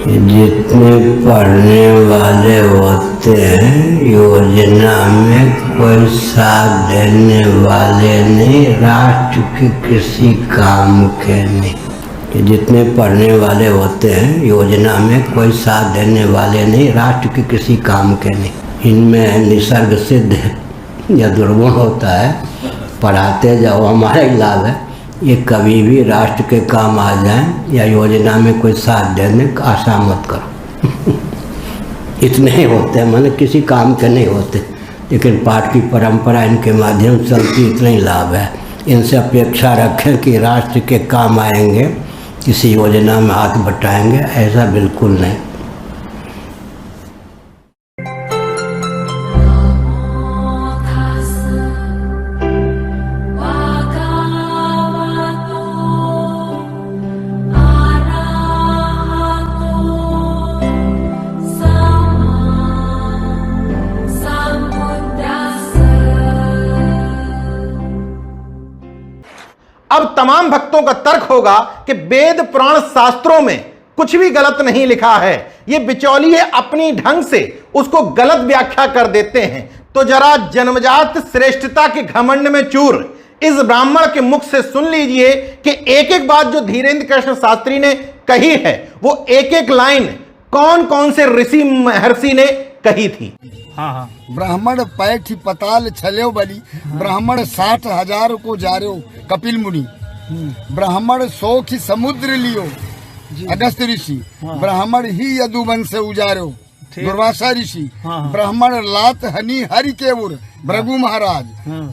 ये जितने पढ़ने वाले होते हैं योजना में कोई साथ देने वाले नहीं, राष्ट्र के किसी काम के नहीं। ये जितने पढ़ने वाले होते हैं योजना में कोई साथ देने वाले नहीं, राष्ट्र के किसी काम के नहीं। इनमें निसर्ग सिद्ध या दुर्गुण होता है, पढ़ाते जाओ हमारा ही लाभ है। ये कभी भी राष्ट्र के काम आ जाए या योजना में कोई साथ देने का आशा मत करो। इतने ही होते हैं, माने किसी काम के नहीं होते, लेकिन पाठ की परंपरा इनके माध्यम से चलती, इतना ही लाभ है। इनसे अपेक्षा रखें कि राष्ट्र के काम आएंगे, किसी योजना में हाथ बटाएंगे, ऐसा बिल्कुल नहीं। अब तमाम भक्तों का तर्क होगा कि वेद पुराण शास्त्रों में कुछ भी गलत नहीं लिखा है, ये बिचौलिए अपनी ढंग से उसको गलत व्याख्या कर देते हैं। तो जरा जन्मजात श्रेष्ठता के घमंड में चूर इस ब्राह्मण के मुख से सुन लीजिए कि एक एक बात जो धीरेन्द्र कृष्ण शास्त्री ने कही है, वो एक एक लाइन कौन कौन से ऋषि महर्षि ने कही थी। ब्राह्मण पैठ पताल छल्यो बली, ब्राह्मण 60,000 को जार्यो कपिल मुनि, ब्राह्मण 100 समुद्र लियो अगस्त ऋषि, ब्राह्मण ही यदुवंश उजार्यो दुर्वासा ऋषि, ब्राह्मण लात हनी हरि केवुर भृगु महाराज,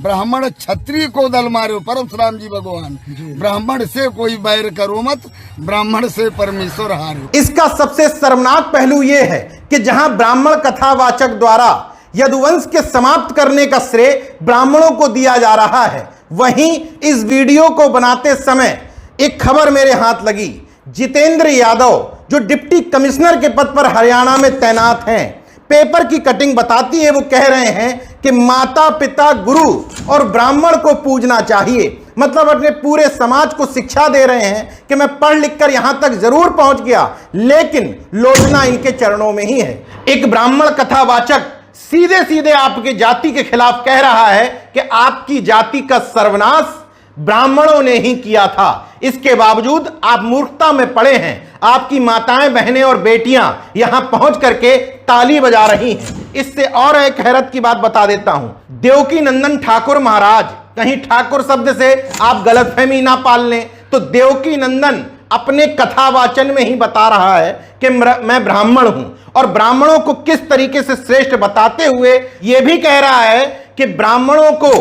ब्राह्मण क्षत्रिय को दल मारो परशुराम जी भगवान, ब्राह्मण से कोई बैर करो मत, ब्राह्मण से परमेश्वर हारो। इसका सबसे शर्मनाक पहलू यह है कि जहां ब्राह्मण कथावाचक द्वारा यदुवंश के समाप्त करने का श्रेय ब्राह्मणों को दिया जा रहा है, वहीं इस वीडियो को बनाते समय एक खबर मेरे हाथ लगी। जितेंद्र यादव जो डिप्टी कमिश्नर के पद पर हरियाणा में तैनात हैं, पेपर की कटिंग बताती है, वो कह रहे हैं कि माता पिता गुरु और ब्राह्मण को पूजना चाहिए। मतलब अपने पूरे समाज को शिक्षा दे रहे हैं कि मैं पढ़ लिख कर यहां तक जरूर पहुंच गया, लेकिन लोचना इनके चरणों में ही है। एक ब्राह्मण कथावाचक सीधे सीधे आपके जाति के खिलाफ कह रहा है कि आपकी जाति का सर्वनाश ब्राह्मणों ने ही किया था। इसके बावजूद आप मूर्खता में पड़े हैं। आपकी माताएं, बहनें और बेटियां यहां पहुंच करके ताली बजा रही हैं। इससे और एक हैरत की बात बता देता हूं। देवकी नंदन ठाकुर महाराज, कहीं ठाकुर शब्द से आप गलतफहमी ना पाल लें, तो देवकी नंदन अपने कथावाचन में ही बता रहा है कि मैं ब्राह्मण हूं, और ब्राह्मणों को किस तरीके से श्रेष्ठ बताते हुए यह भी कह रहा है कि ब्राह्मणों को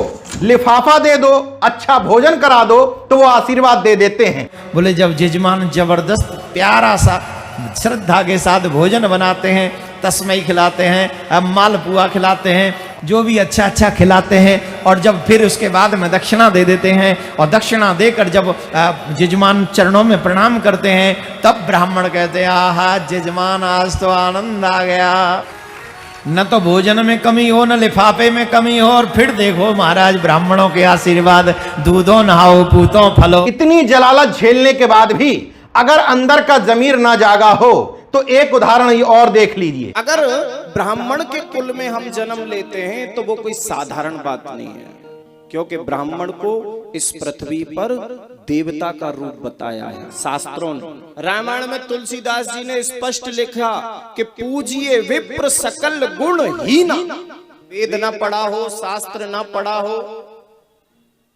लिफाफा दे दो, अच्छा भोजन करा दो, तो वो आशीर्वाद दे देते हैं। बोले जब जजमान जबरदस्त प्यारा सा श्रद्धा के साथ भोजन बनाते हैं, तस्मई खिलाते हैं, अब मालपुआ खिलाते हैं, जो भी अच्छा अच्छा खिलाते हैं, और जब फिर उसके बाद में दक्षिणा दे देते हैं, और दक्षिणा देकर जब जजमान चरणों में प्रणाम करते हैं, तब ब्राह्मण कहते हैं आहा जजमान आज तो आनंद आ गया। न तो भोजन में कमी हो, न लिफाफे में कमी हो, और फिर देखो महाराज ब्राह्मणों के आशीर्वाद, दूधो नहाओ पूतो फलो। इतनी जलालत झेलने के बाद भी अगर अंदर का जमीर ना जागा हो, तो एक उदाहरण ये और देख लीजिए। अगर ब्राह्मण के कुल में हम जन्म लेते हैं तो वो कोई साधारण बात नहीं है, क्योंकि ब्राह्मण को इस पृथ्वी पर देवता का रूप बताया है शास्त्रों ने। रामायण में तुलसीदास जी ने स्पष्ट लिखा कि पूजिए विप्र सकल गुण हीना। वेद ना पढ़ा हो, शास्त्र ना पढ़ा हो,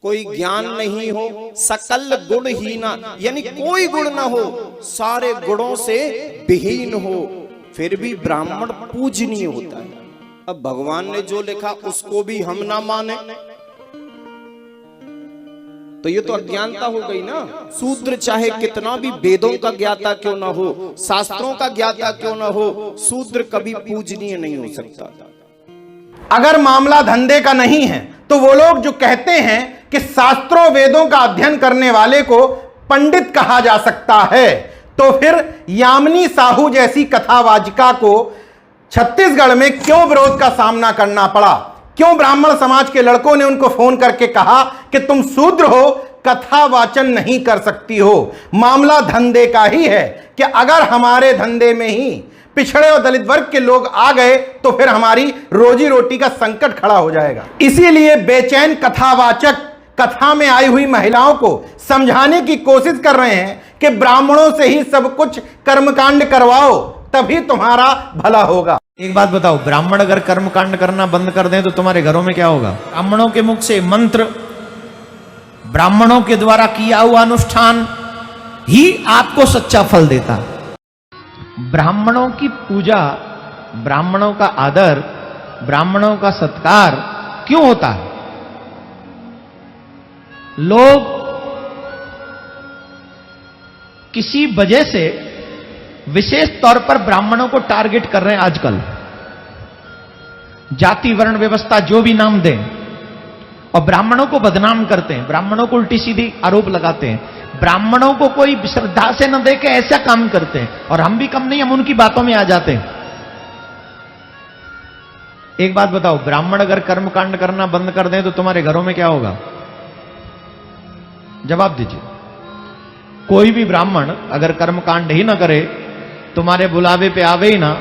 कोई ज्ञान नहीं हो, सकल गुण हीना, यानी कोई गुण ना हो, सारे गुणों से विहीन हो, फिर भी ब्राह्मण पूजनीय होता है। अब भगवान ने जो लिखा उसको भी हम ना माने तो ये तो अज्ञानता हो गई ना। शूद्र चाहे कितना भी वेदों का ज्ञाता क्यों ना हो, शास्त्रों का ज्ञाता क्यों ना हो, शूद्र कभी पूजनीय नहीं हो सकता। अगर मामला धंधे का नहीं है, तो वो लोग जो कहते हैं कि शास्त्रों वेदों का अध्ययन करने वाले को पंडित कहा जा सकता है, तो फिर यामिनी साहू जैसी कथावाचिका को छत्तीसगढ़ में क्यों विरोध का सामना करना पड़ा? क्यों ब्राह्मण समाज के लड़कों ने उनको फोन करके कहा कि तुम शूद्र हो, कथा वाचन नहीं कर सकती हो? मामला धंधे का ही है कि अगर हमारे धंधे में ही पिछड़े और दलित वर्ग के लोग आ गए तो फिर हमारी रोजी रोटी का संकट खड़ा हो जाएगा। इसीलिए बेचैन कथावाचक कथा में आई हुई महिलाओं को समझाने की कोशिश कर रहे हैं कि ब्राह्मणों से ही सब कुछ कर्मकांड करवाओ, तभी तुम्हारा भला होगा। एक बात बताओ, ब्राह्मण अगर कर्मकांड करना बंद कर दें तो तुम्हारे घरों में क्या होगा? ब्राह्मणों के मुख से मंत्र, ब्राह्मणों के द्वारा किया हुआ अनुष्ठान ही आपको सच्चा फल देता। ब्राह्मणों की पूजा, ब्राह्मणों का आदर, ब्राह्मणों का सत्कार क्यों होता है? लोग किसी वजह से विशेष तौर पर ब्राह्मणों को टारगेट कर रहे हैं आजकल। जाति वर्ण व्यवस्था जो भी नाम दें, और ब्राह्मणों को बदनाम करते हैं, ब्राह्मणों को उल्टी सीधी आरोप लगाते हैं, ब्राह्मणों को कोई श्रद्धा से न देखे ऐसा काम करते हैं। और हम भी कम नहीं, हम उनकी बातों में आ जाते हैं। एक बात बताओ, ब्राह्मण अगर कर्मकांड करना बंद कर दें तो तुम्हारे घरों में क्या होगा? जवाब दीजिए। कोई भी ब्राह्मण अगर कर्मकांड ही ना करे, तुम्हारे बुलावे पे आवे ही ना,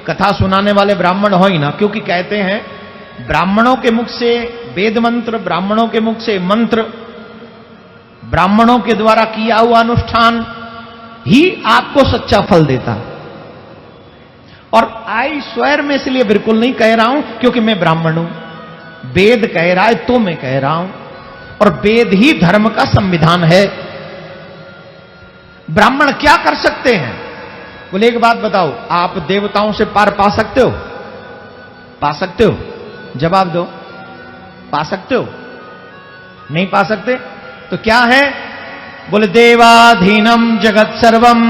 कथा सुनाने वाले ब्राह्मण हो ही ना, क्योंकि कहते हैं ब्राह्मणों के मुख से वेद मंत्र, ब्राह्मणों के मुख से मंत्र, ब्राह्मणों के द्वारा किया हुआ अनुष्ठान ही आपको सच्चा फल देता। और आई स्वेर में इसलिए बिल्कुल नहीं कह रहा हूं क्योंकि मैं ब्राह्मण हूं, वेद कह रहा है तो मैं कह रहा हूं, और वेद ही धर्म का संविधान है। ब्राह्मण क्या कर सकते हैं? बोले एक बात बताओ, आप देवताओं से पार पा सकते हो? पा सकते हो? जवाब दो। पा सकते हो? नहीं पा सकते? तो क्या है? बोले देवाधीनम जगत सर्वम।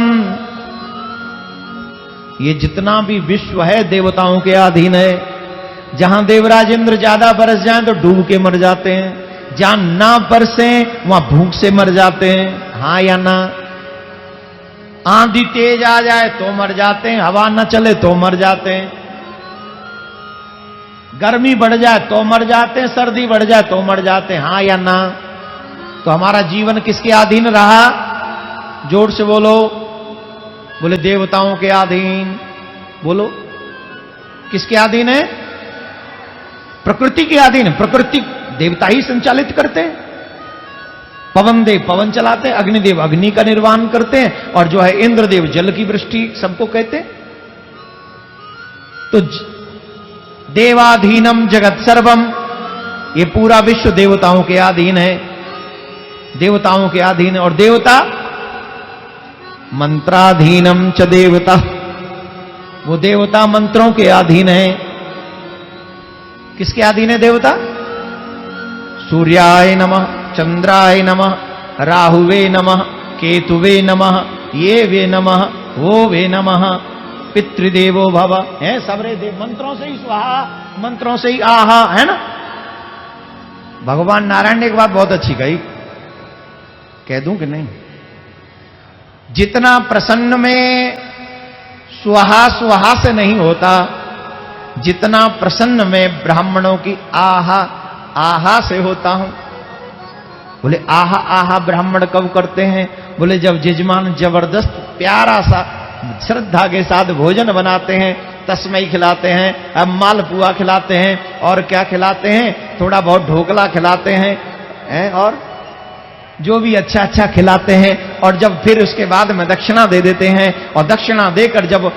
ये जितना भी विश्व है देवताओं के अधीन है। जहां देवराज इंद्र ज्यादा बरस जाएं तो डूब के मर जाते हैं, जहां ना बरसे वहां भूख से मर जाते हैं। हां या ना? आंधी तेज आ जाए तो मर जाते हैं, हवा न चले तो मर जाते हैं, गर्मी बढ़ जाए तो मर जाते हैं, सर्दी बढ़ जाए तो मर जाते हैं। हां या ना? तो हमारा जीवन किसके अधीन रहा? जोर से बोलो। बोले देवताओं के अधीन। बोलो किसके अधीन है? प्रकृति के अधीन। प्रकृति देवता ही संचालित करते हैं। पवन देव पवन चलाते हैं, अग्निदेव अग्नि का निर्वाहन करते हैं, और जो है इंद्रदेव जल की वृष्टि सबको कहते हैं। तो देवाधीनम जगत सर्वम, ये पूरा विश्व देवताओं के अधीन है। देवताओं के अधीन है। और देवता मंत्राधीनम च देवता, वो देवता मंत्रों के अधीन है। किसके अधीन है देवता? सूर्याय नमः, चंद्राय नमः, राहुवे नमः, केतुवे नमः, ये वे नमः, वो वे नमः, पितृदेवो भव। है सबरे देव मंत्रों से ही स्वाहा, मंत्रों से ही आहा, है ना? भगवान नारायण ने एक बात बहुत अच्छी कही, कह दूं कि नहीं? जितना प्रसन्न में स्वाहा स्वाहा से नहीं होता, जितना प्रसन्न में ब्राह्मणों की आहा आहा से होता हूं। बोले आहा आहा ब्राह्मण कब करते हैं? बोले जब यजमान जबरदस्त प्यारा सा श्रद्धा के साथ भोजन बनाते हैं, तस्मई खिलाते हैं, अब मालपुआ खिलाते हैं, और क्या खिलाते हैं? थोड़ा बहुत ढोकला खिलाते हैं, और जो भी अच्छा अच्छा खिलाते हैं। और जब फिर उसके बाद में दक्षिणा दे देते हैं, और दक्षिणा देकर जब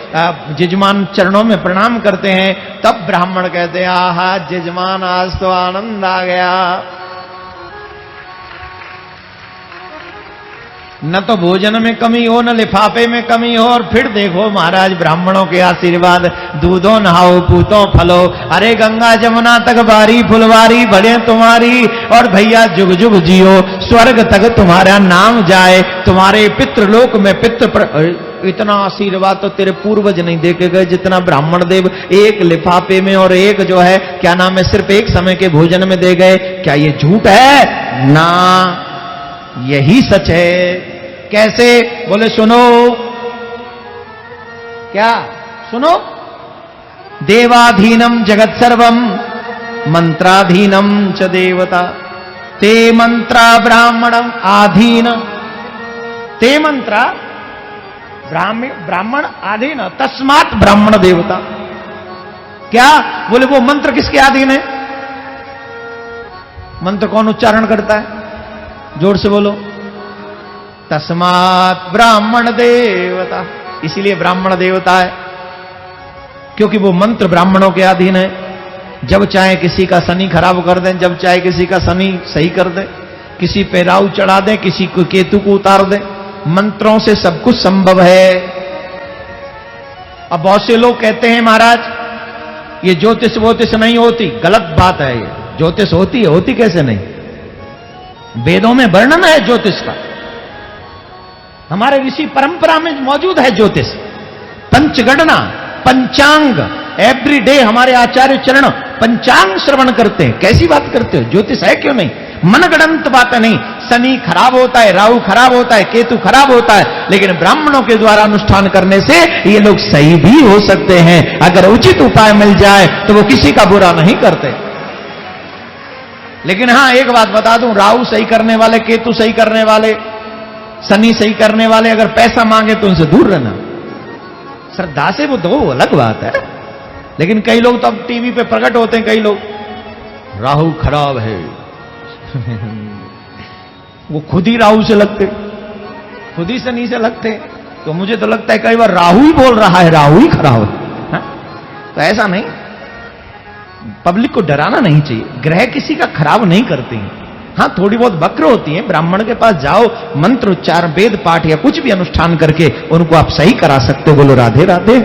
यजमान चरणों में प्रणाम करते हैं, तब ब्राह्मण कहते हैं आहा यजमान आज तो आनंद आ गया। न तो भोजन में कमी हो, न लिफाफे में कमी हो, और फिर देखो महाराज ब्राह्मणों के आशीर्वाद, दूधो नहाओ पूतो फलो, अरे गंगा जमुना तक बारी फुलवारी बढ़े तुम्हारी, और भैया जुग जुग जियो, स्वर्ग तक तुम्हारा नाम जाए, तुम्हारे पितृलोक में इतना आशीर्वाद तो तेरे पूर्वज नहीं देके गए जितना ब्राह्मण देव एक लिफाफे में और एक जो है क्या नाम है सिर्फ एक समय के भोजन में दे गए। क्या ये झूठ है? ना, यही सच है। कैसे? बोले सुनो। क्या सुनो? देवाधीनम जगत सर्वम मंत्राधीनम च देवता, ते मंत्रा ब्राह्मणम आधीन, ते मंत्रा ब्राह्मण आधीन, तस्मात् ब्राह्मण देवता। क्या? बोले वो मंत्र किसके अधीन है? मंत्र कौन उच्चारण करता है? जोर से बोलो। तस्मात् ब्राह्मण देवता, इसीलिए ब्राह्मण देवता है, क्योंकि वो मंत्र ब्राह्मणों के अधीन है। जब चाहे किसी का शनि खराब कर दें, जब चाहे किसी का शनि सही कर दें, किसी पे राहु चढ़ा दें, किसी को केतु को उतार दें। मंत्रों से सब कुछ संभव है। अब बहुत से लोग कहते हैं महाराज ये ज्योतिष वोतिष नहीं होती, गलत बात है। ये ज्योतिष होती है, होती कैसे नहीं? वेदों में वर्णन है ज्योतिष का। हमारे ऋषि परंपरा में मौजूद है ज्योतिष, पंचगणना, पंचांग। एवरीडे हमारे आचार्य चरण पंचांग श्रवण करते हैं। कैसी बात करते हो, ज्योतिष है क्यों नहीं? मनगणंत बातें नहीं। शनि खराब होता है, राहु खराब होता है, केतु खराब होता है, लेकिन ब्राह्मणों के द्वारा अनुष्ठान करने से ये लोग सही भी हो सकते हैं। अगर उचित उपाय मिल जाए तो वो किसी का बुरा नहीं करते। लेकिन हाँ, एक बात बता दूं, राहु सही करने वाले, केतु सही करने वाले, शनि सही करने वाले अगर पैसा मांगे तो उनसे दूर रहना। श्रद्धा से वो दो अलग बात है। लेकिन कई लोग तो अब टीवी पे प्रकट होते हैं, कई लोग राहु खराब है वो खुद ही राहु से लगते, खुद ही शनि से लगते। तो मुझे तो लगता है कई बार राहु ही बोल रहा है राहु ही खराब है। तो ऐसा नहीं, पब्लिक को डराना नहीं चाहिए। ग्रह किसी का खराब नहीं करते हैं। हाँ, थोड़ी बहुत वक्र होती है। ब्राह्मण के पास जाओ, मंत्र उच्चार, वेद पाठ या कुछ भी अनुष्ठान करके उनको आप सही करा सकते हो। बोलो राधे राधे,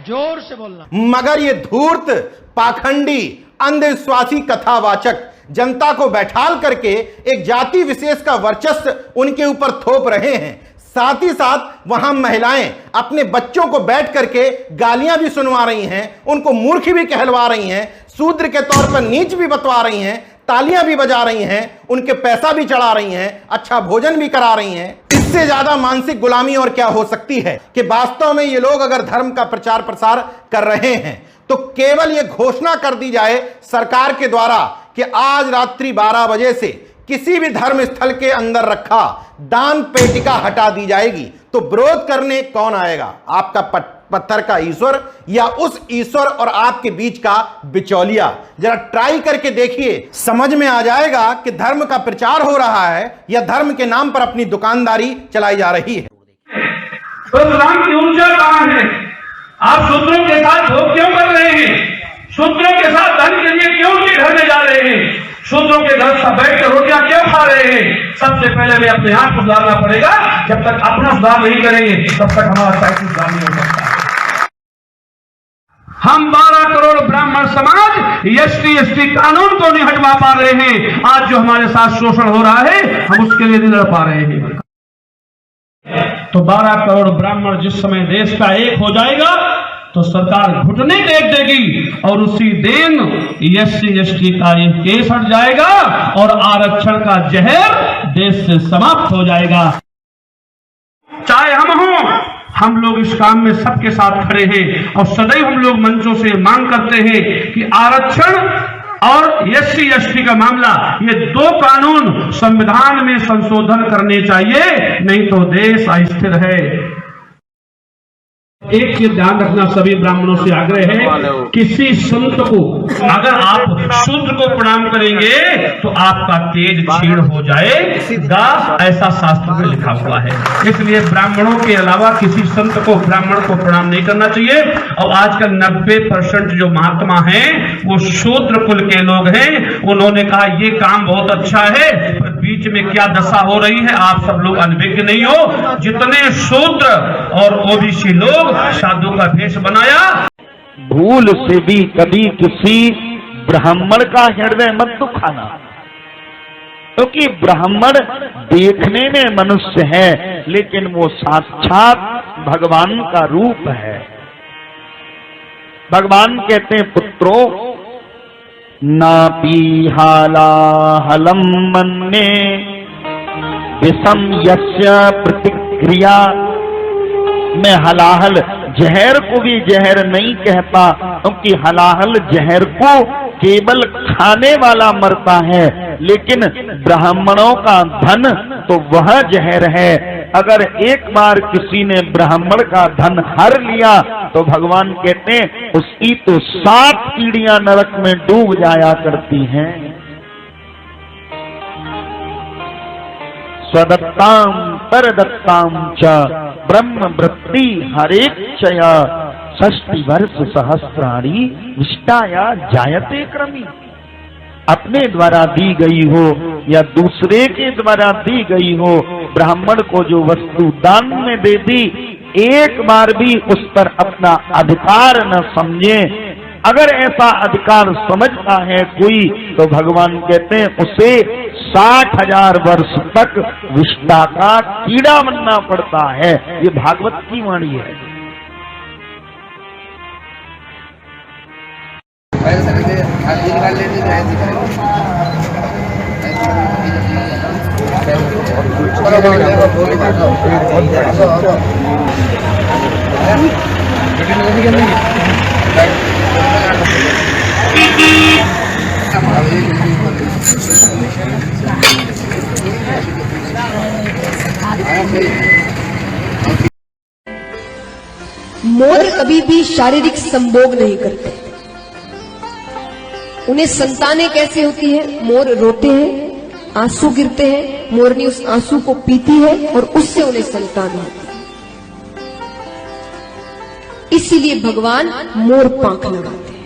जोर से बोलना। मगर ये धूर्त, पाखंडी, अंधविश्वासी कथावाचक जनता को बैठाल करके एक जाति विशेष का वर्चस्व उनके ऊपर थोप रहे हैं। साथ ही साथ वहां महिलाएं अपने बच्चों को बैठ करके गालियां भी सुनवा रही हैं, उनको मूर्ख भी कहलवा रही हैं, शूद्र के तौर पर नीच भी बतवा रही हैं, तालियां भी बजा रही हैं, उनके पैसा भी चढ़ा रही हैं, अच्छा भोजन भी करा रही हैं। इससे ज्यादा मानसिक गुलामी और क्या हो सकती है कि वास्तव में ये लोग अगर धर्म का प्रचार प्रसार कर रहे हैं तो केवल ये घोषणा कर दी जाए सरकार के द्वारा कि आज रात्रि 12 बजे से किसी भी धर्म स्थल के अंदर रखा दान पेटिका हटा दी जाएगी, तो विरोध करने कौन आएगा? आपका पत्थर का ईश्वर या उस ईश्वर और आपके बीच का बिचौलिया? जरा ट्राई करके देखिए, समझ में आ जाएगा कि धर्म का प्रचार हो रहा है या धर्म के नाम पर अपनी दुकानदारी चलाई जा रही है। तो राम की ऊर्जा कहां है? आप शूद्रों के साथ भोग क्यों कर रहे हैं? शूद्रों के साथ धन के लिए क्यों उनके घर में जा रहे हैं? शूद्रों के घर सब बैठ कर रोटियां क्यों खा रहे हैं? सबसे पहले हमें अपने आप को सुधारना पड़ेगा। जब तक अपना सुधार नहीं करेंगे तब तक हमारा साहित्य सुधार नहीं हो सकता। हम 12 करोड़ ब्राह्मण समाज एसटी कानून को नहीं हटवा पा रहे हैं। आज जो हमारे साथ शोषण हो रहा है, हम उसके लिए नहीं लड़ पा रहे हैं। तो 12 करोड़ ब्राह्मण जिस समय देश का एक हो जाएगा तो सरकार घुटने टेक देगी और उसी दिन एसटी का ये केस हट जाएगा और आरक्षण का जहर देश से समाप्त हो जाएगा। चाहे हम हों, हम लोग इस काम में सबके साथ खड़े हैं और सदैव हम लोग मंचों से मांग करते हैं कि आरक्षण और एसटी का मामला, ये 2 कानून संविधान में संशोधन करने चाहिए, नहीं तो देश अस्थिर है। एक चीज ध्यान रखना, सभी ब्राह्मणों से आग्रह है, किसी संत को अगर आप शूद्र को प्रणाम करेंगे तो आपका तेज क्षीण हो जाएगा, ऐसा शास्त्र में लिखा हुआ है। इसलिए ब्राह्मणों के अलावा किसी संत को, ब्राह्मण को प्रणाम नहीं करना चाहिए। और आजकल 90% जो महात्मा हैं वो शूद्र कुल के लोग हैं। उन्होंने कहा ये काम बहुत अच्छा है, पर बीच में क्या दशा हो रही है आप सब लोग अनभिज्ञ नहीं हो। जितने शूद्र और ओबीसी लोग साधु का भेष बनाया, भूल से भी कभी किसी ब्राह्मण का हृदय मत दुखाना, क्योंकि ब्राह्मण देखने में मनुष्य है लेकिन वो साक्षात भगवान का रूप है। भगवान कहते हैं पुत्रो नापी हालाहलम मन्ये विषम यस्य प्रतिक्रिया। मैं हलाहल जहर को भी जहर नहीं कहता, क्योंकि हलाहल जहर को केवल खाने वाला मरता है, लेकिन ब्राह्मणों का धन तो वह जहर है। अगर एक बार किसी ने ब्राह्मण का धन हर लिया तो भगवान कहते हैं उसकी तो 7 पीढ़ियां नरक में डूब जाया करती हैं। स्वदत्ताम परदत्ताम च ब्रह्म वृत्ति हरेक्षया 60 वर्ष सहस्राणी विष्टाया जायते क्रमी। अपने द्वारा दी गई हो या दूसरे के द्वारा दी गई हो, ब्राह्मण को जो वस्तु दान में दे दी, एक बार भी उस पर अपना अधिकार न समझे। अगर ऐसा अधिकार समझता है कोई तो भगवान कहते हैं उसे 60,000 वर्ष तक विष्टा का कीड़ा बनना पड़ता है। ये भागवत की वाणी है। मोर कभी भी शारीरिक संभोग नहीं करते। उन्हें संतानें कैसे होती है? मोर रोते हैं, आंसू गिरते हैं, मोरनी उस आंसू को पीती है और उससे उन्हें संतान होती है। इसीलिए भगवान मोर पंख लगाते हैं।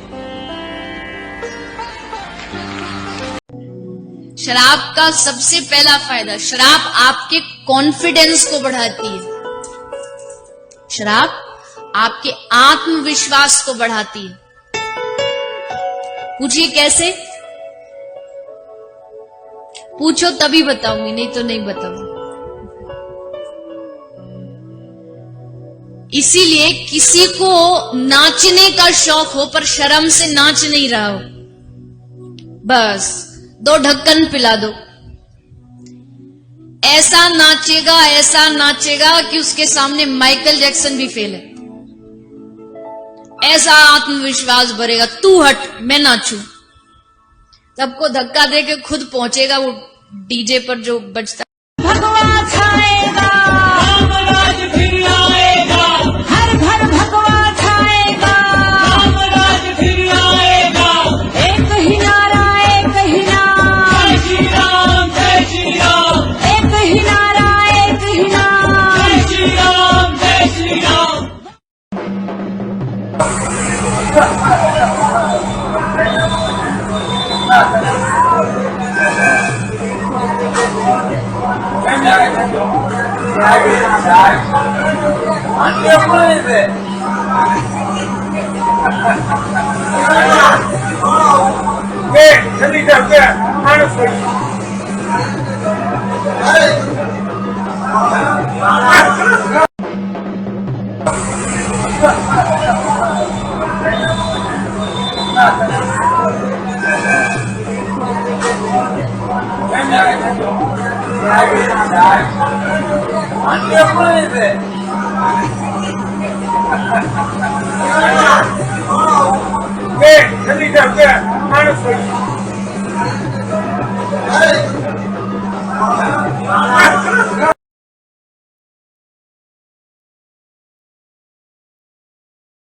शराब का सबसे पहला फायदा, शराब आपके कॉन्फिडेंस को बढ़ाती है। शराब आपके आत्मविश्वास को बढ़ाती है। पूछिए कैसे? पूछो तभी बताऊंगी, नहीं तो नहीं बताऊंगी। इसीलिए किसी को नाचने का शौक हो पर शर्म से नाच नहीं रहा हो, बस 2 ढक्कन पिला दो। ऐसा नाचेगा कि उसके सामने माइकल जैक्सन भी फेल है। ऐसा आत्मविश्वास भरेगा, तू हट मैं नाचू। सबको धक्का दे के खुद पहुंचेगा वो डीजे पर जो बजता। भगवा छाएगा, रामराज फिर आएगा, हर घर भगवा छाएगा, रामराज फिर आएगा। एक ही नारा, एक ही नाम, जय श्री राम, जय श्री राम। एक ही नारा, एक ही नाम, जय श्री राम, जय श्री राम।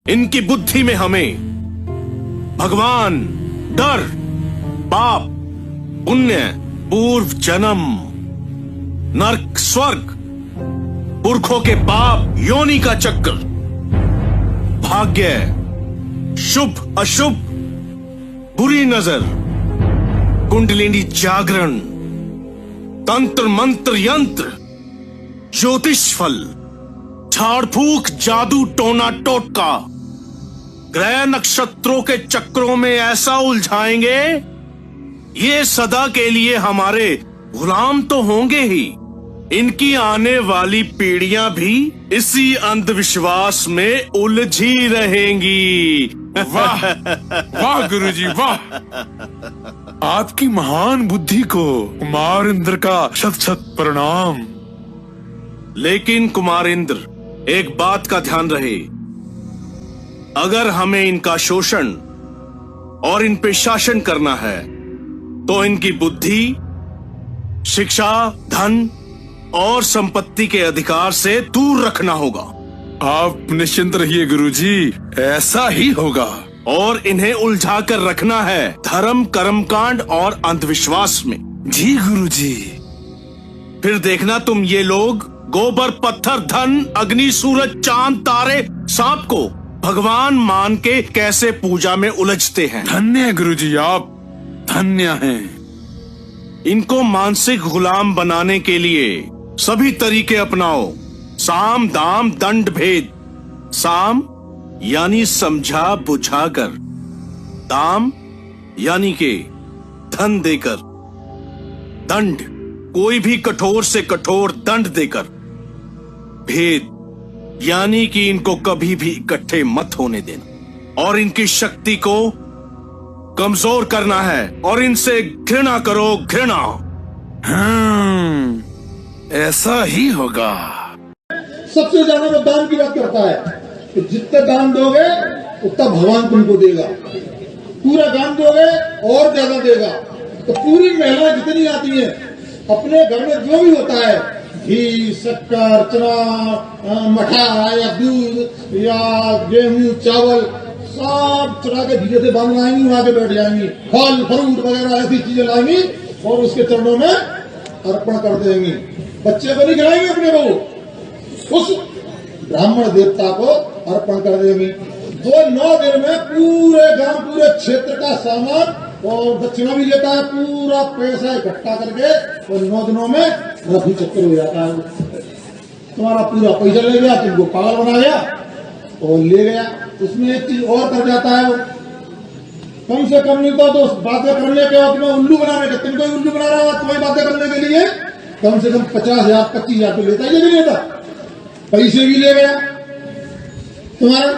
इनकी बुद्धि में हमें भगवान, डर, पाप, पुण्य, पूर्व जन्म, नरक, स्वर्ग, पुरखों के पाप, योनि का चक्र, भाग्य, शुभ अशुभ, बुरी नजर, कुंडलिनी जागरण, तंत्र मंत्र यंत्र, ज्योतिष फल, झाड़ फूक, जादू टोना टोटका, ग्रह नक्षत्रों के चक्रों में ऐसा उलझाएंगे ये सदा के लिए हमारे गुलाम तो होंगे ही, इनकी आने वाली पीढ़ियां भी इसी अंधविश्वास में उलझी रहेंगी। वाह वाह गुरुजी वाह, आपकी महान बुद्धि को कुमार इंद्र का शत शत प्रणाम। लेकिन कुमार इंद्र, एक बात का ध्यान रहे, अगर हमें इनका शोषण और इन पे शासन करना है तो इनकी बुद्धि, शिक्षा, धन और संपत्ति के अधिकार से दूर रखना होगा। आप निश्चिंत रहिए गुरुजी, ऐसा ही होगा। और इन्हें उलझा कर रखना है धर्म, कर्मकांड और अंधविश्वास में। जी गुरुजी। फिर देखना तुम ये लोग गोबर, पत्थर, धन, अग्नि, सूरज, चांद, तारे, सांप को भगवान मान के कैसे पूजा में उलझते हैं। धन्य गुरुजी, आप धन्य हैं। इनको मानसिक गुलाम बनाने के लिए सभी तरीके अपनाओ। साम, दाम, दंड, भेद। साम यानी समझा बुझाकर, दाम यानी के धन देकर, दंड, कोई भी कठोर से कठोर दंड देकर भेद यानी कि इनको कभी भी इकट्ठे मत होने देना और इनकी शक्ति को कमजोर करना है और इनसे घृणा करो, घृणा। ऐसा ही होगा। सबसे ज्यादा वो दान की बात करता है कि जितने दान दोगे उतना भगवान तुमको देगा, पूरा दान दोगे और ज्यादा देगा। तो पूरी महिलाएं जितनी आती हैं अपने घर में जो भी होता है, घी, शक्कर, चना, मठा या दूध या गेहूं, चावल, सब चढ़ा के धीरे से बांध लाएंगी, वहां के बैठ जाएंगी, फल फ्रूट वगैरह ऐसी चीजें लाएंगी और उसके चरणों में अर्पण कर देंगी। बच्चे को नहीं खिलाएंगे, अपने को उस ब्राह्मण देवता को अर्पण कर देंगी। वो 9 दिन में पूरे गांव, पूरे क्षेत्र का सामान और दक्षिणा भी लेता है, पूरा पैसा इकट्ठा करके और 9 दिनों में रफू चक्कर हो जाता है। तुम्हारा पूरा पैसा ले गया, तुमको पागल बना गया और ले गया। उसमें एक चीज और कर जाता है, वो कम से कम नहीं तो बातें करने के बाद में उल्लू बनाने के, तुमको उल्लू बना रहा है तुम्हारी बातें करने के लिए कम से कम 50,000 25,000 तो लेता, ये भी लेता, पैसे भी ले गया तुम्हारा।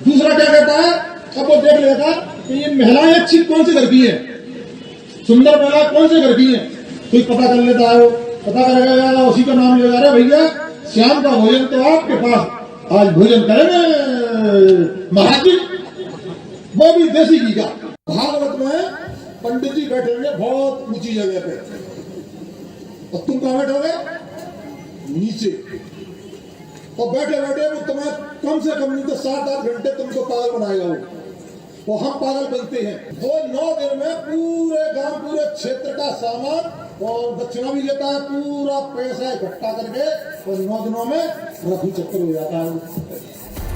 दूसरा क्या कहता है, अब वो देख लेगा कि ये महिलाएं अच्छी कौन से घर की है, सुंदर महिला कौन से घर की है, कोई पता कर लेता है। वो पता करेगा, उसी का नाम लेगा, अरे भैया शाम का भोजन तो आपके पास, आज भोजन करेंगे महाराज, वो भी देसी घी का। भागवत में पंडित जी बैठे हुए बहुत ऊंची जगह पे और तुम कहां बैठोगे, नीचे, और बैठे बैठे वो तुम्हें कम से कम नहीं तो 7-8 घंटे तुमको पागल बनाएगा वो हम पागल बनते हैं। वो 9 दिन में पूरे गांव, पूरे क्षेत्र का सामान और दक्षिणा भी लेता है, पूरा पैसा इकट्ठा करके और 9 दिनों में रफू चक्कर हो जाता है।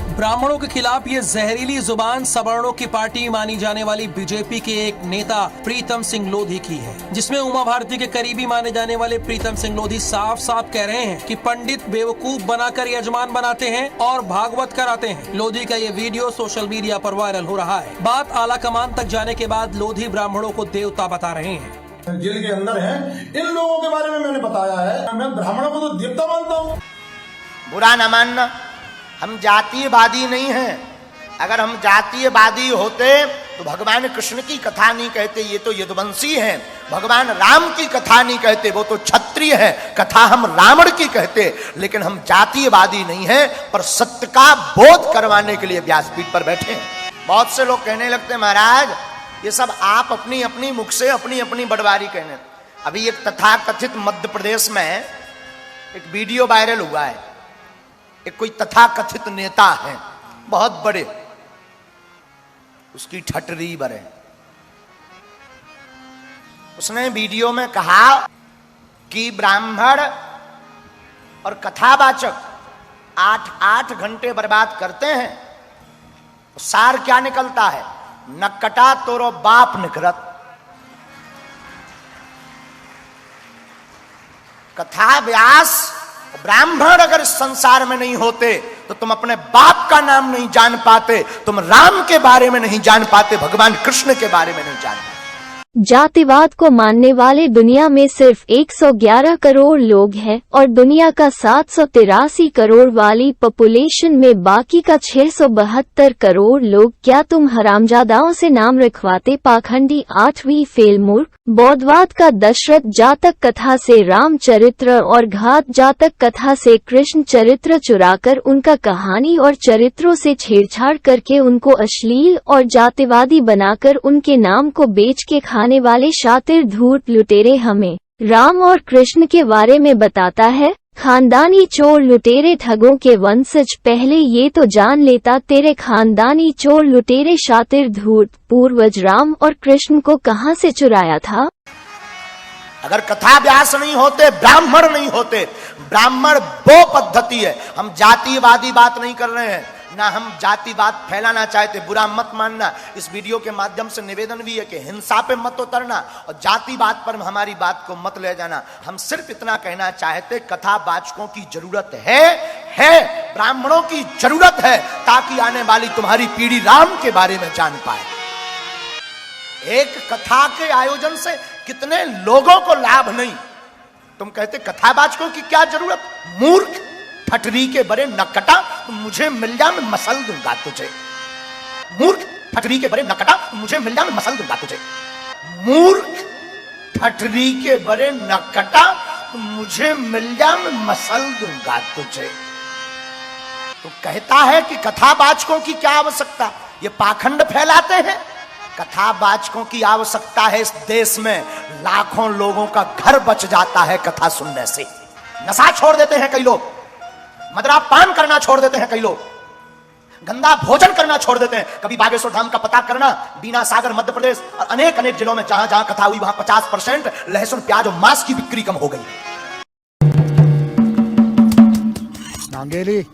ब्राह्मणों के खिलाफ ये जहरीली जुबान सवर्णों की पार्टी मानी जाने वाली बीजेपी के एक नेता प्रीतम सिंह लोधी की है, जिसमें उमा भारती के करीबी माने जाने वाले प्रीतम सिंह लोधी साफ साफ कह रहे हैं कि पंडित बेवकूफ बनाकर यजमान बनाते हैं और भागवत कराते हैं। लोधी का ये वीडियो सोशल मीडिया पर वायरल हो रहा है। बात आला कमान तक जाने के बाद लोधी ब्राह्मणों को देवता बता रहे हैं। जेल के अंदर है, इन लोगों के बारे में मैंने बताया है, मैं ब्राह्मणों को तो देवता मानता हूँ। बुरा न मानना, हम जातीयवादी नहीं हैं। अगर हम जातीयवादी होते तो भगवान कृष्ण की कथा नहीं कहते, ये तो यदुवंशी हैं। भगवान राम की कथा नहीं कहते, वो तो क्षत्रिय है, कथा हम रावण की कहते। लेकिन हम जातीयवादी नहीं हैं, पर सत्य का बोध करवाने के लिए व्यासपीठ पर बैठे हैं। बहुत से लोग कहने लगते महाराज ये सब आप अपनी अपनी मुख से अपनी अपनी बड़वारी कहने। अभी एक तथाकथित मध्य प्रदेश में एक वीडियो वायरल हुआ है, एक कोई तथाकथित नेता है बहुत बड़े, उसकी ठटरी बरे, उसने वीडियो में कहा कि ब्राह्मण और कथावाचक 8 घंटे बर्बाद करते हैं। सार क्या निकलता है, नकटा तोरो बाप निकरत। कथा व्यास ब्राह्मण अगर इस संसार में नहीं होते तो तुम अपने बाप का नाम नहीं जान पाते, तुम राम के बारे में नहीं जान पाते, भगवान कृष्ण के बारे में नहीं जान पाते। जातिवाद को मानने वाले दुनिया में सिर्फ 111 करोड़ लोग हैं और दुनिया का 783 करोड़ वाली पॉपुलेशन में बाकी का 672 करोड़ लोग। क्या तुम हरामजादाओं से नाम रखवाते पाखंडी 8वीं फेल मूर्ख। बौद्धवाद का दशरथ जातक कथा से रामचरित्र और घात जातक कथा से कृष्ण चरित्र चुराकर उनका कहानी और चरित्रों से छेड़छाड़ करके उनको अश्लील और जातिवादी बनाकर उनके नाम को बेच के खाने वाले शातिर धूर्त लुटेरे हमें राम और कृष्ण के बारे में बताता है। खानदानी चोर लुटेरे ठगों के वंशज, पहले ये तो जान लेता तेरे खानदानी चोर लुटेरे शातिर धूर्त पूर्वज राम और कृष्ण को कहाँ से चुराया था। अगर कथा व्यास नहीं होते, ब्राह्मण नहीं होते, ब्राह्मण वो पद्धति है। हम जातिवादी बात नहीं कर रहे हैं, ना हम जातिवाद फैलाना चाहते, बुरा मत मानना। इस वीडियो के माध्यम से निवेदन भी है कि हिंसा पे मत उतरना और जातिवाद पर हमारी बात को मत ले जाना। हम सिर्फ इतना कहना चाहते, कथावाचकों की जरूरत है, ब्राह्मणों की जरूरत है, ताकि आने वाली तुम्हारी पीढ़ी राम के बारे में जान पाए। एक कथा के आयोजन से कितने लोगों को लाभ नहीं। तुम कहते कथावाचकों की क्या जरूरत, मूर्ख ठटरी के बरे नकटा, मुझे मिल जा मैं मसल दूंगा तुझे। मूर्ख ठटरी के बरे नकटा, मुझे मिल जा मैं मसल दूंगा तुझे। मूर्ख ठटरी के बरे नकटा, मुझे मिल जा मैं मसल दूंगा तुझे। तो कहता है कि कथावाचकों की क्या आवश्यकता, ये पाखंड फैलाते हैं। कथावाचकों की आवश्यकता है, इस देश में लाखों लोगों का घर बच जाता है कथा सुनने से। नशा छोड़ देते हैं कई लोग, मदरा पान करना छोड़ देते हैं कई लोग, गंदा भोजन करना छोड़ देते हैं। कभी बागेश्वर धाम का पता करना, बीना सागर मध्य प्रदेश और अनेक अनेक जिलों में जहां जहां कथा हुई वहां 50% लहसुन प्याज और मांस की बिक्री कम हो गई। नांगेली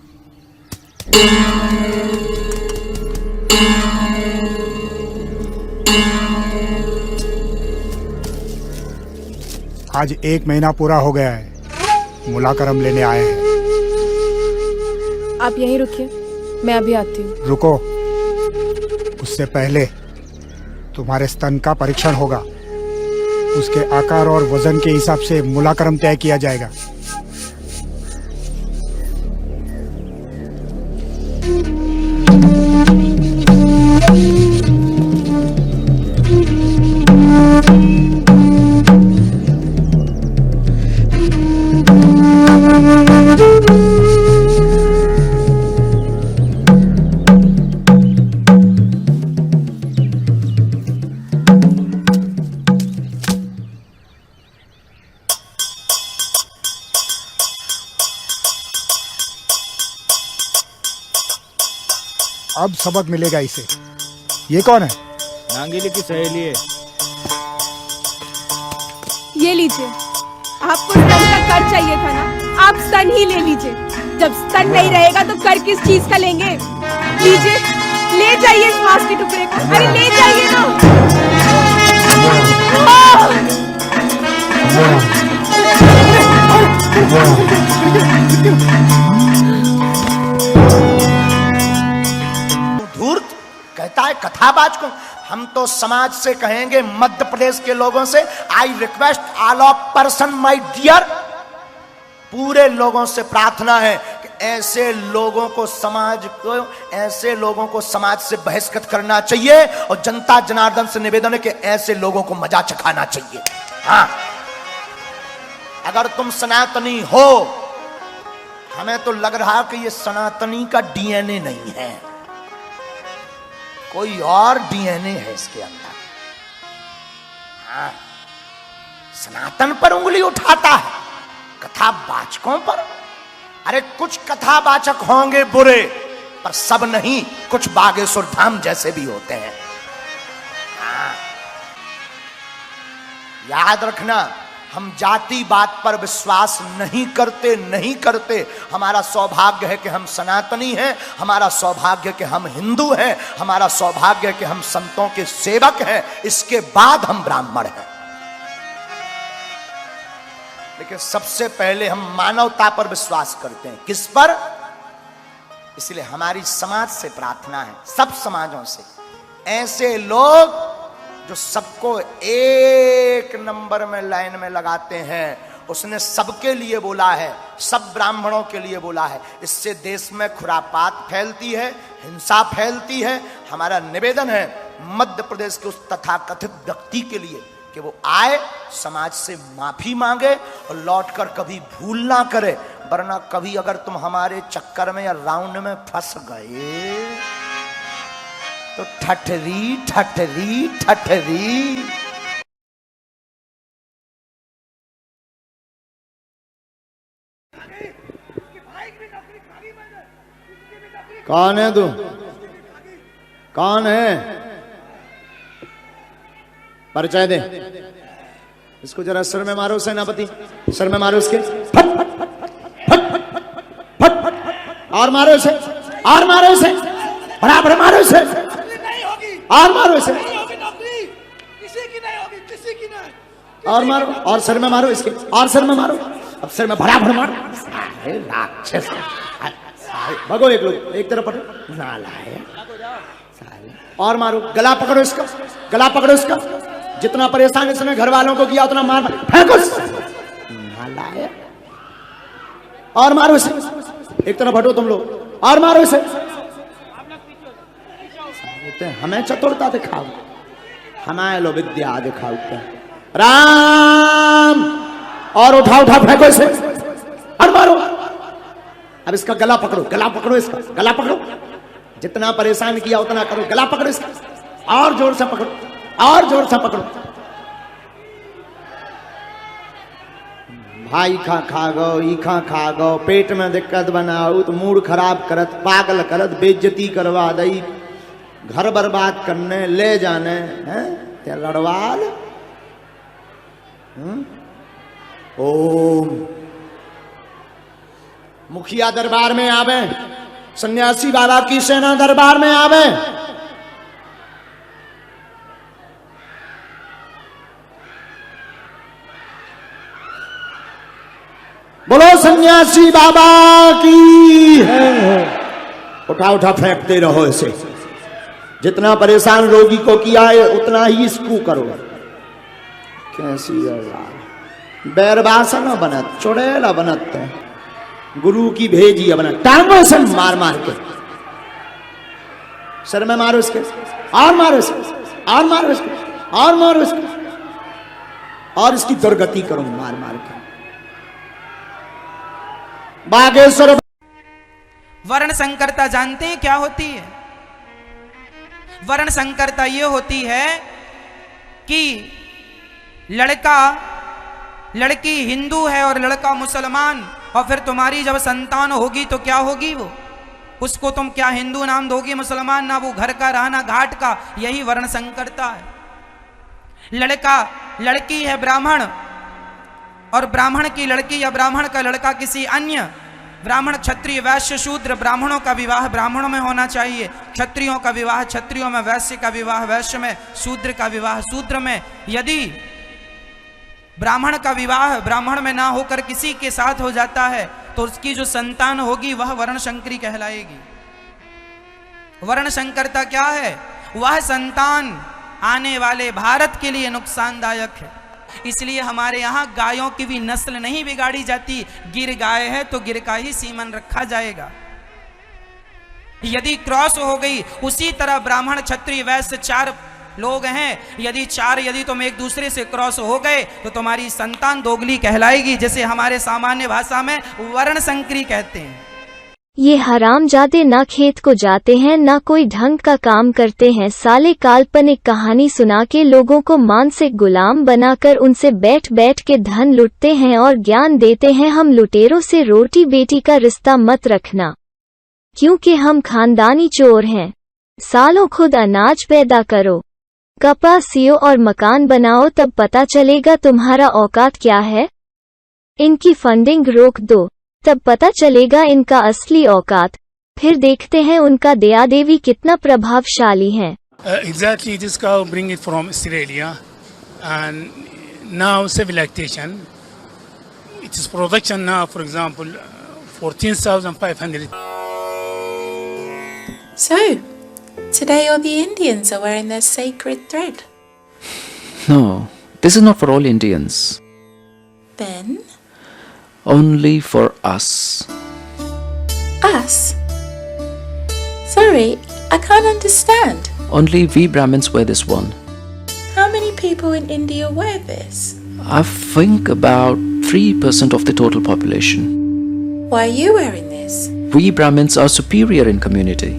आज 1 महीना पूरा हो गया है, मुलाकरम लेने आए हैं। आप यहीं रुकिए, मैं अभी आती हूँ। रुको, उससे पहले तुम्हारे स्तन का परीक्षण होगा। उसके आकार और वजन के हिसाब से मुलाकरम तय किया जाएगा। अब सबक मिलेगा इसे। ये कौन है? नांगेली की सहेली है। ये लीजिए, आपको स्तन का कर चाहिए था ना, आप स्तन ही ले लीजिए। जब स्तन नहीं रहेगा तो कर किस चीज का लेंगे? लीजिए, ले जाइए इस मांस के टुकड़े को। अरे ले जाइए ना। धूर्त कहता है कथावाचकों, हम तो समाज से कहेंगे, मध्य प्रदेश के लोगों से, I request all of person my dear, पूरे लोगों से प्रार्थना है कि ऐसे लोगों को समाज से बहिष्कृत करना चाहिए और जनता जनार्दन से निवेदन है कि ऐसे लोगों को मजा चखाना चाहिए। हाँ, अगर तुम सनातनी हो, हमें तो लग रहा है कि ये सनातनी का डीएनए नहीं है, कोई और डीएनए है इसके अंदर। हाँ, सनातन पर उंगली उठाता है, कथावाचकों पर। अरे कुछ कथावाचक होंगे बुरे, पर सब नहीं, कुछ बागेश्वर धाम जैसे भी होते हैं। हाँ, याद रखना, हम जाति बात पर विश्वास नहीं करते। हमारा सौभाग्य है कि हम सनातनी हैं, हमारा सौभाग्य है कि हम हिंदू हैं, हमारा सौभाग्य है कि हम संतों के सेवक हैं, इसके बाद हम ब्राह्मण हैं। लेकिन सबसे पहले हम मानवता पर विश्वास करते हैं। किस पर? इसलिए हमारी समाज से प्रार्थना है, सब समाजों से, ऐसे लोग जो सबको एक नंबर में लाइन में लगाते हैं। उसने सबके लिए बोला है, सब ब्राह्मणों के लिए बोला है। इससे देश में खुरापात फैलती है, हिंसा फैलती है। हमारा निवेदन है मध्य प्रदेश के उस तथाकथित व्यक्ति के लिए कि वो आए, समाज से माफी मांगे और लौटकर कभी भूल ना करे, वरना कभी अगर तुम हमारे चक्कर में या राउंड में फंस गए तो ठठरी ठठरी ठठरी। कौन है तू? कौन है? परिचय दे। इसको जरा सर में मारो सेनापति, सर में मारो इसके, फट फट फट फट, और मारो इसे, और मारो इसे, बराबर मारो इसे, और मारो इसे, और मारो, और सर में मारो इसके, और सर में मारो, अब सर में बराबर मारो। राक्षस, भगो एक लोग एक तरफ पकड़ो, नालायक, और मारो, गला पकड़ो इसका, गला पकड़ो इसका, जितना परेशान इसने घर वालों को किया उतना मार फेंको। नालायक। और मारो इसे, एक तरफ हटो तुम लोग और मारो इसे। हमें चतुरता दिखाओ, हमारे लो विद्या दिखाओ। राम और उठा फेंको इसे और मारो। अब इसका गला पकड़ो, इसका गला पकड़ो। जितना परेशान किया उतना करो, गला पकड़ो इसका और जोर से पकड़ो, और जोर से पकड़ो। भाई खा गो, ई खा गो, पेट में दिक्कत बनाऊ तो मूड खराब करत, पागल करत, बेइज्जती करवा दई, घर बर्बाद करने ले जाने हैं ते लड़वाल। ओम मुखिया दरबार में आवे, सन्यासी बाबा की सेना दरबार में आवे। बोलो सन्यासी बाबा की है। उठा फेंकते रहो इसे। जितना परेशान रोगी को किया है उतना ही इसको करो। कैसी बैरबासा न बनत, चुड़ैला बनत, गुरु की भेजी बनत। टांगों से मार के सर में मारो इसके, और मारो इसके, और मारो इसके, और मारो इसके, और इसकी दुर्गति करो मार के। बागेश्वर। वर्ण संकरता जानते हैं क्या होती है? वर्ण संकरता ये होती है कि लड़की हिंदू है और लड़का मुसलमान, और फिर तुम्हारी जब संतान होगी तो क्या होगी? वो उसको तुम क्या हिंदू नाम दोगी, मुसलमान ना, वो घर का रहना घाट का। यही वर्ण संकरता है। लड़की है ब्राह्मण और ब्राह्मण की लड़की या ब्राह्मण का लड़का किसी अन्य, ब्राह्मण क्षत्रिय वैश्य शूद्र, ब्राह्मणों का विवाह ब्राह्मणों में होना चाहिए, क्षत्रियों का विवाह क्षत्रियों में, वैश्य का विवाह वैश्य में, शूद्र का विवाह शूद्र में। यदि ब्राह्मण का विवाह ब्राह्मण में ना होकर किसी के साथ हो जाता है तो उसकी जो संतान होगी वह वर्ण संकरी कहलाएगी। वर्ण संकरता क्या है? वह संतान आने वाले भारत के लिए नुकसानदायक है। इसलिए हमारे यहाँ गायों की भी नस्ल नहीं बिगाड़ी जाती। गिर गाय है तो गिर का ही सीमन रखा जाएगा। यदि क्रॉस हो गई, उसी तरह ब्राह्मण क्षत्रिय वैश्य 4 लोग हैं, यदि तुम एक दूसरे से क्रॉस हो गए तो तुम्हारी संतान दोगली कहलाएगी, जैसे हमारे सामान्य भाषा में वर्ण संकरी कहते हैं। ये हरामजादे ना खेत को जाते हैं ना कोई ढंग का काम करते हैं। साले काल्पनिक कहानी सुना के लोगों को मानसिक गुलाम बनाकर उनसे बैठ के धन लुटते हैं और ज्ञान देते हैं हम लुटेरों से रोटी बेटी का रिश्ता मत रखना, क्योंकि हम खानदानी चोर हैं। सालों खुद अनाज पैदा करो, कपास सियो और मकान बनाओ, तब पता चलेगा तुम्हारा औकात क्या है। इनकी फंडिंग रोक दो, तब पता चलेगा इनका असली औकात। फिर देखते हैं उनका दया देवी कितना प्रभावशाली है। Exactly, this cow bring it from Australia and now civilization. Its production now, for example, 14,500. So, today all the Indians are wearing their sacred thread. No, this is not for all Indians. Then? Only for us. Us? Sorry, I can't understand. Only we Brahmins wear this one. How many people in India wear this? I think about 3% of the total population. Why are you wearing this? We Brahmins are superior in community.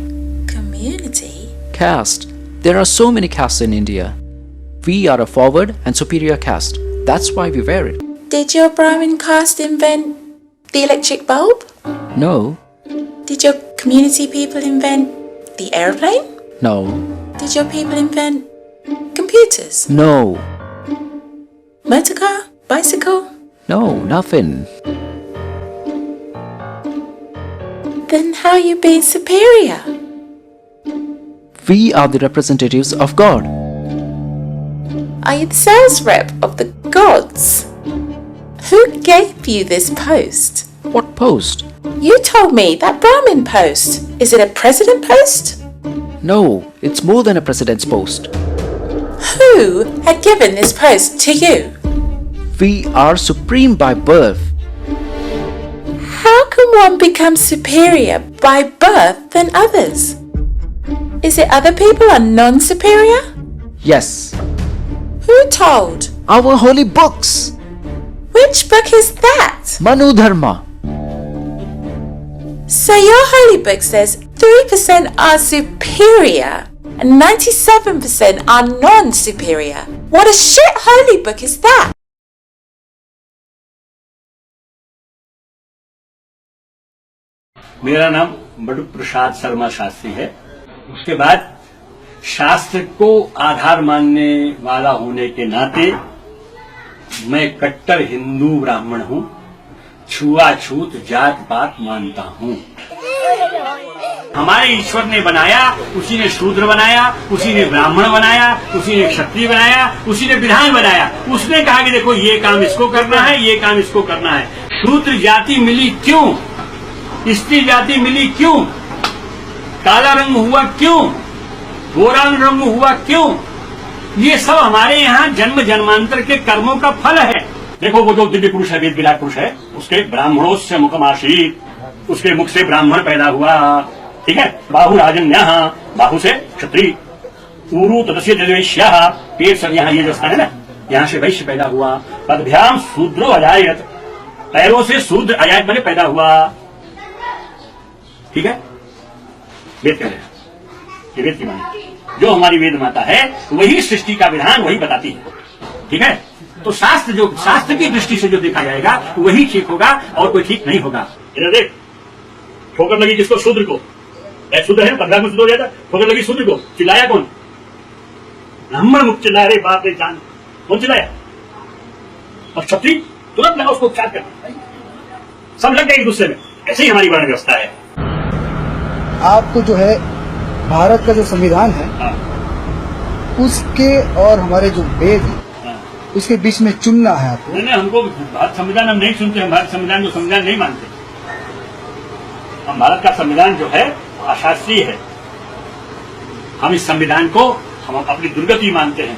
Community? Caste. There are so many castes in India. We are a forward and superior caste. That's why we wear it. Did your Brahmin caste invent the electric bulb? No. Did your community people invent the airplane? No. Did your people invent computers? No. Motor car? Bicycle? No, nothing. Then how are you being superior? We are the representatives of God. Are you the sales rep of the gods? Who gave you this post? What post? You told me that Brahmin post. Is it a president post? No, it's more than a president's post. Who Who had given this post to you? We are supreme by birth. How can one become superior by birth than others? Is it other people are non-superior? Yes, Who told? our holy books. Which book is that? Manu Dharma. So your holy book says 3% are superior and 97% are non-superior. What a shit holy book is that? मेरा नाम बड़ू प्रसाद शर्मा शास्त्री है। उसके बाद शास्त्र को आधार मानने वाला होने के नाते मैं कट्टर हिंदू ब्राह्मण हूँ, छुआछूत जात पात मानता हूँ। हमारे ईश्वर ने बनाया, उसी ने शूद्र बनाया, उसी ने ब्राह्मण बनाया, उसी ने क्षत्रिय बनाया, उसी ने विधान बनाया। उसने कहा कि देखो ये काम इसको करना है, ये काम इसको करना है। शूद्र जाति मिली क्यों? स्त्री जाति मिली क्यों? काला रंग हुआ क्यों? गोरा रंग हुआ क्यों? ये सब हमारे यहाँ जन्म जन्मांतर के कर्मों का फल है। देखो वो जो दिव्य पुरुष है, वेद विराट पुरुष है, उसके ब्राह्मणों से मुखमाशीत, उसके मुख से ब्राह्मण पैदा हुआ, ठीक है। बाहु राजन्यः, बाहु से क्षत्रिय, ऊरु तदस्य वैश्यः, पेट से यहाँ ये जो स्थान है ना, यहाँ से वैश्य पैदा हुआ। पदभ्याम शूद्रो अजायत, पैरों से शूद्र अजायत बने पैदा हुआ, ठीक है। वेद कह रहे हैं, ये वेद की माने जो हमारी वेद माता है वही सृष्टि का विधान वही बताती है, ठीक है। तो शास्त्र जो शास्त्र की दृष्टि से जो देखा जाएगा वही ठीक होगा और कोई ठीक नहीं होगा। इधर देख, ठोकर लगी किसको? शूद्र को। शूद्र है, 15 में शुद्ध हो जाता। ठोकर लगी शूद्र को, चिल्लाया कौन? ब्राह्मण मुख चिल्लाया, रे बाप रे जान, कौन चिल्लाया? और क्षत्रिय तुरंत लगा उसको उपचार करना, सब लग गए एक दूसरे में। ऐसे ही हमारी वर्ण व्यवस्था है। आपको जो है भारत का जो संविधान है उसके और हमारे जो वेद है उसके बीच में चुनना है आपको। नहीं, हमको भारत संविधान हम नहीं सुनते, हम भारत संविधान को संविधान नहीं मानते। हम भारत का संविधान जो है अशास्त्रीय है। हम इस संविधान को हम अपनी दुर्गति मानते हैं।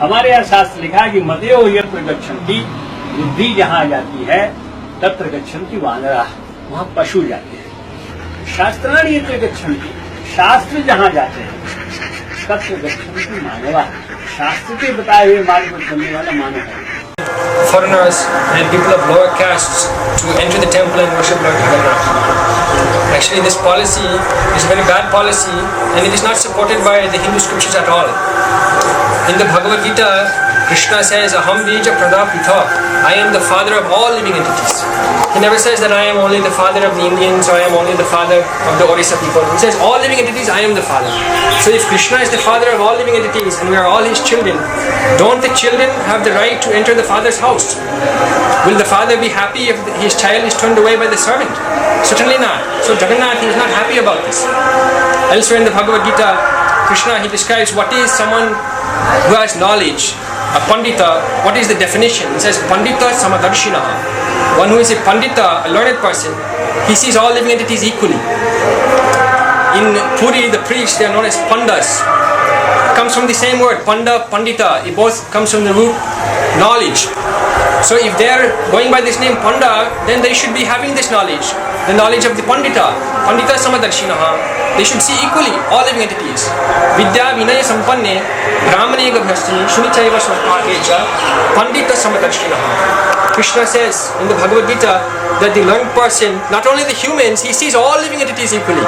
हमारे यहाँ शास्त्र लिखा है कि मदयो यत्र गच्छन्ति, बुद्धि जहाँ जाती है तत्र गच्छन्ति वानरा, वहाँ पशु जाते हैं। शास्त्राणि यत्र गच्छन्ति, शास्त्र जहाँ जाते हैं तत्र गच्छन्ति मानवा, शास्त्र के बताए हुए मार्ग पर चलने वाला मानव है। Foreigners and people of lower castes to enter the temple and worship Lord Jagannath. Actually, this policy is a very bad policy and it is not supported by the Hindu scriptures at all. In the Bhagavad Gita, Krishna says, Aham Bija Pradapitha, I am the father of all living entities. He never says that I am only the father of the Indians or I am only the father of the Orissa people. He says, all living entities, I am the father. So if Krishna is the father of all living entities and we are all his children, don't the children have the right to enter the father's house? Will the father be happy if his child is turned away by the servant? Certainly not. So Jagannath is not happy about this. Elsewhere in the Bhagavad Gita, Krishna, he describes what is someone who has knowledge. A pandita, what is the definition? He says, pandita samadarshinaha. One who is a pandita, a learned person, he sees all living entities equally. In Puri, the priests, they are known as pandas. It comes from the same word, panda, pandita. It both comes from the root knowledge. So if they are going by this name panda, then they should be having this knowledge, the knowledge of the pandita. Pandita samadarshinaha. They should see equally all living entities. Vidya vinaya sampanne brahmane gabhyasti shunichaiva swapakecha pandita samadarshinaha. Krishna says in the Bhagavad Gita that the learned person, not only the humans, he sees all living entities equally.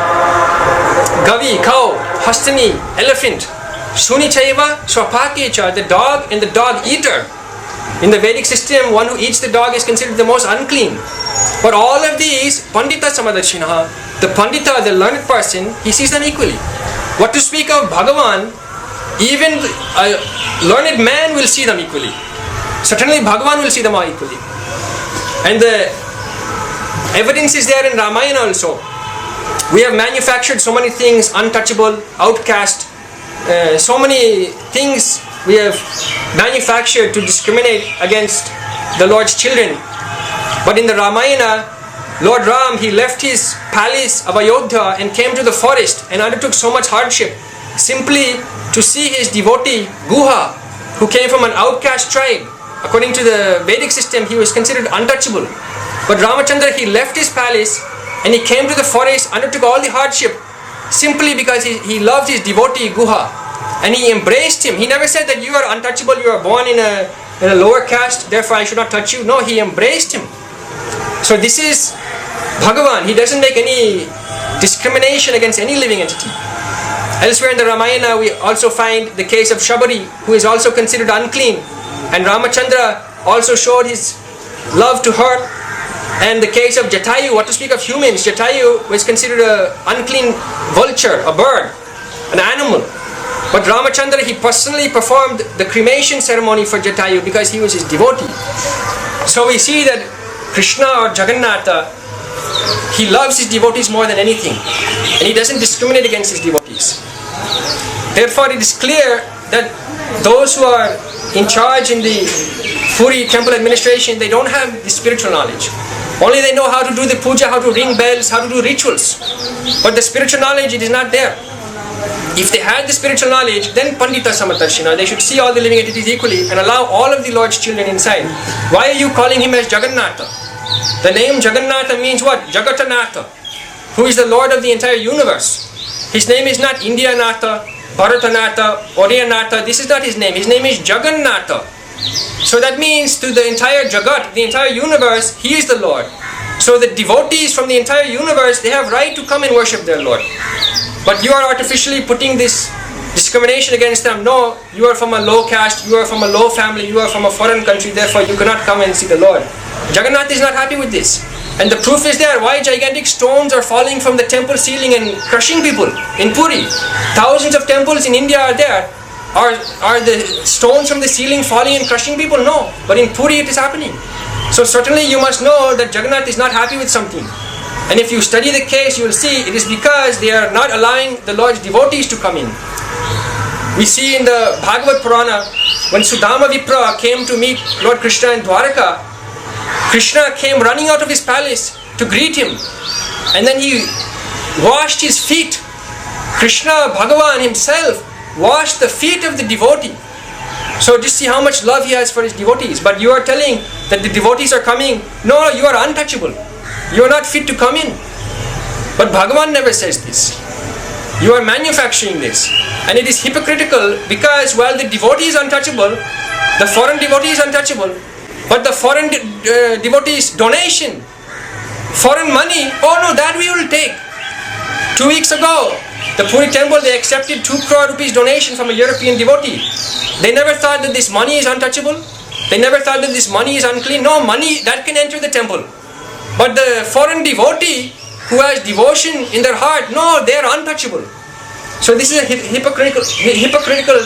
Gavi, cow, hastani, elephant, shunichaiva swapakecha, the dog and the dog eater. In the Vedic system, one who eats the dog is considered the most unclean. But all of these, Pandita Samadarshinaha, the Pandita, the learned person, he sees them equally. What to speak of Bhagavan, even a learned man will see them equally. Certainly Bhagavan will see them all equally. And the evidence is there in Ramayana also. We have manufactured so many things, untouchable, outcast, so many things we have manufactured to discriminate against the Lord's children. But in the Ramayana, Lord Ram, he left his palace of Ayodhya and came to the forest and undertook so much hardship simply to see his devotee Guha who came from an outcast tribe. According to the Vedic system, he was considered untouchable. But Ramachandra, he left his palace and he came to the forest, undertook all the hardship simply because he loved his devotee Guha. And he embraced him. He never said that you are untouchable, you are born in a lower caste, therefore I should not touch you. No, he embraced him. So this is Bhagavan. He doesn't make any discrimination against any living entity. Elsewhere in the Ramayana, we also find the case of Shabari, who is also considered unclean. And Ramachandra also showed his love to her. And the case of Jatayu, what to speak of humans, Jatayu was considered an unclean vulture, a bird, an animal. But Ramachandra, he personally performed the cremation ceremony for Jatayu because he was his devotee. So we see that Krishna or Jagannatha, he loves his devotees more than anything. And he doesn't discriminate against his devotees. Therefore, it is clear that those who are in charge in the Puri temple administration, they don't have the spiritual knowledge. Only they know how to do the puja, how to ring bells, how to do rituals. But the spiritual knowledge, it is not there. If they had the spiritual knowledge, then Pandita Samatarshina, they should see all the living entities equally and allow all of the Lord's children inside. Why are you calling him as Jagannatha? The name Jagannatha means what? Jagatanatha, who is the Lord of the entire universe. His name is not Indianatha, Bharatanatha, Oriyanatha. This is not his name. His name is Jagannatha. So that means to the entire Jagat, the entire universe, he is the Lord. So the devotees from the entire universe, they have right to come and worship their Lord. But you are artificially putting this discrimination against them. No, you are from a low caste, you are from a low family, you are from a foreign country, therefore you cannot come and see the Lord. Jagannath is not happy with this. And the proof is there, why gigantic stones are falling from the temple ceiling and crushing people in Puri. Thousands of temples in India are there. Are the stones from the ceiling falling and crushing people? No. But in Puri it is happening. So certainly you must know that Jagannath is not happy with something. And if you study the case, you will see it is because they are not allowing the Lord's devotees to come in. We see in the Bhagavad Purana, when Sudama Vipra came to meet Lord Krishna in Dwaraka, Krishna came running out of his palace to greet him. And then he washed his feet. Krishna, Bhagavan himself, washed the feet of the devotee. So just see how much love he has for his devotees. But you are telling that the devotees are coming. No, you are untouchable. You are not fit to come in. But Bhagavan never says this. You are manufacturing this. And it is hypocritical because while the devotee is untouchable, the foreign devotee is untouchable, but the foreign devotee's donation, foreign money, oh no, that we will take. 2 weeks ago, the Puri temple, they accepted 2 crore rupees donation from a European devotee. They never thought that this money is untouchable. They never thought that this money is unclean. No, money, that can enter the temple. But the foreign devotee who has devotion in their heart, no, they are untouchable. So this is a hypocritical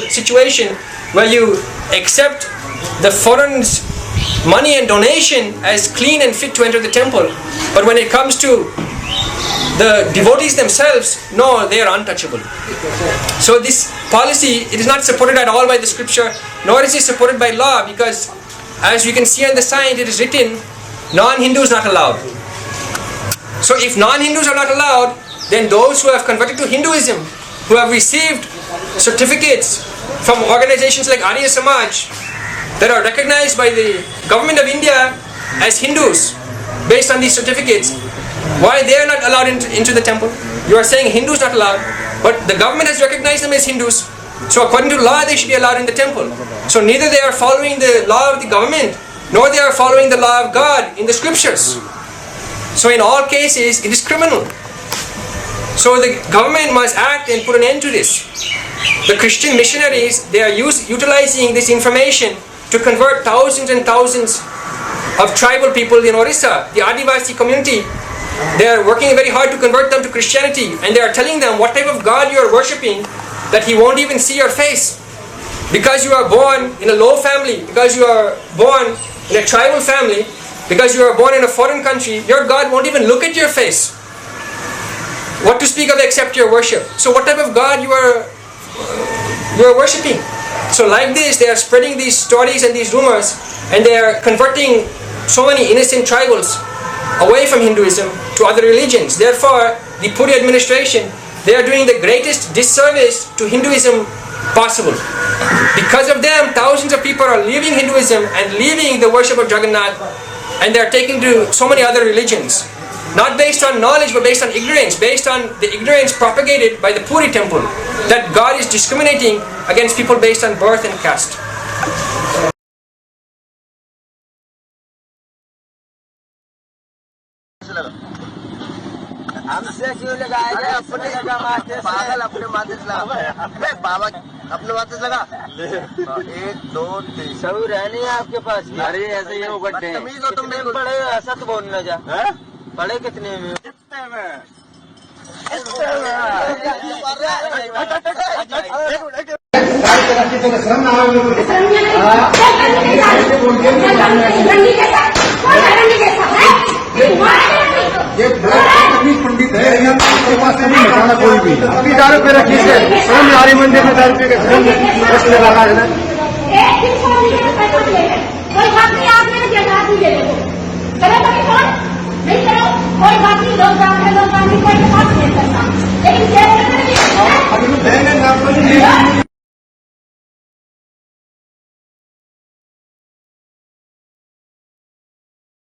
situation where you accept the foreign's money and donation as clean and fit to enter the temple. But when it comes to the devotees themselves, no, they are untouchable. So this policy, it is not supported at all by the scripture, nor is it supported by law, because as you can see on the sign, it is written, non-Hindus not allowed. So if non-Hindus are not allowed, then those who have converted to Hinduism, who have received certificates from organizations like Arya Samaj that are recognized by the government of India as Hindus based on these certificates, why they are not allowed into the temple? You are saying Hindus not allowed, but the government has recognized them as Hindus. So according to law, they should be allowed in the temple. So neither they are following the law of the government, nor they are following the law of God in the scriptures. So in all cases, it is criminal. So the government must act and put an end to this. The Christian missionaries, they are utilizing this information to convert thousands and thousands of tribal people in Orissa, the Adivasi community. They are working very hard to convert them to Christianity, and they are telling them what type of God you are worshipping, that He won't even see your face. Because you are born in a low family, because you are born in a tribal family, because you are born in a foreign country, your God won't even look at your face. What to speak of accept your worship? So what type of God you are worshipping? So like this, they are spreading these stories and these rumors, and they are converting so many innocent tribals away from Hinduism to other religions. Therefore, the Puri administration, they are doing the greatest disservice to Hinduism possible. Because of them, thousands of people are leaving Hinduism and leaving the worship of Jagannath, and they are taking to so many other religions. Not based on knowledge, but based on ignorance, based on the ignorance propagated by the Puri temple, that God is discriminating against people based on birth and caste. हमसे क्यों लगाएगा? अपने लगा माथे पागल, अपने माथे से लगा। बाबा अपने माथे से लगा। 1 2 3 सब रहनी है आपके पास। अरे ऐसे ही उगड़ते हैं। तमीज हो तुम भी पढ़े, ऐसा तो बोलना जा। पढ़े कितने में? इतने में। पंडित है यहाँ पास नहीं हटाना कोई भी। अभी 10 रुपये रखिए स्वयं नारी मंदिर में 10 रुपये के स्वयं लगा है ना। कोई बात नहीं, आप मेरे जगह दे दो। चलो नहीं करो, कोई बात नहीं, लोग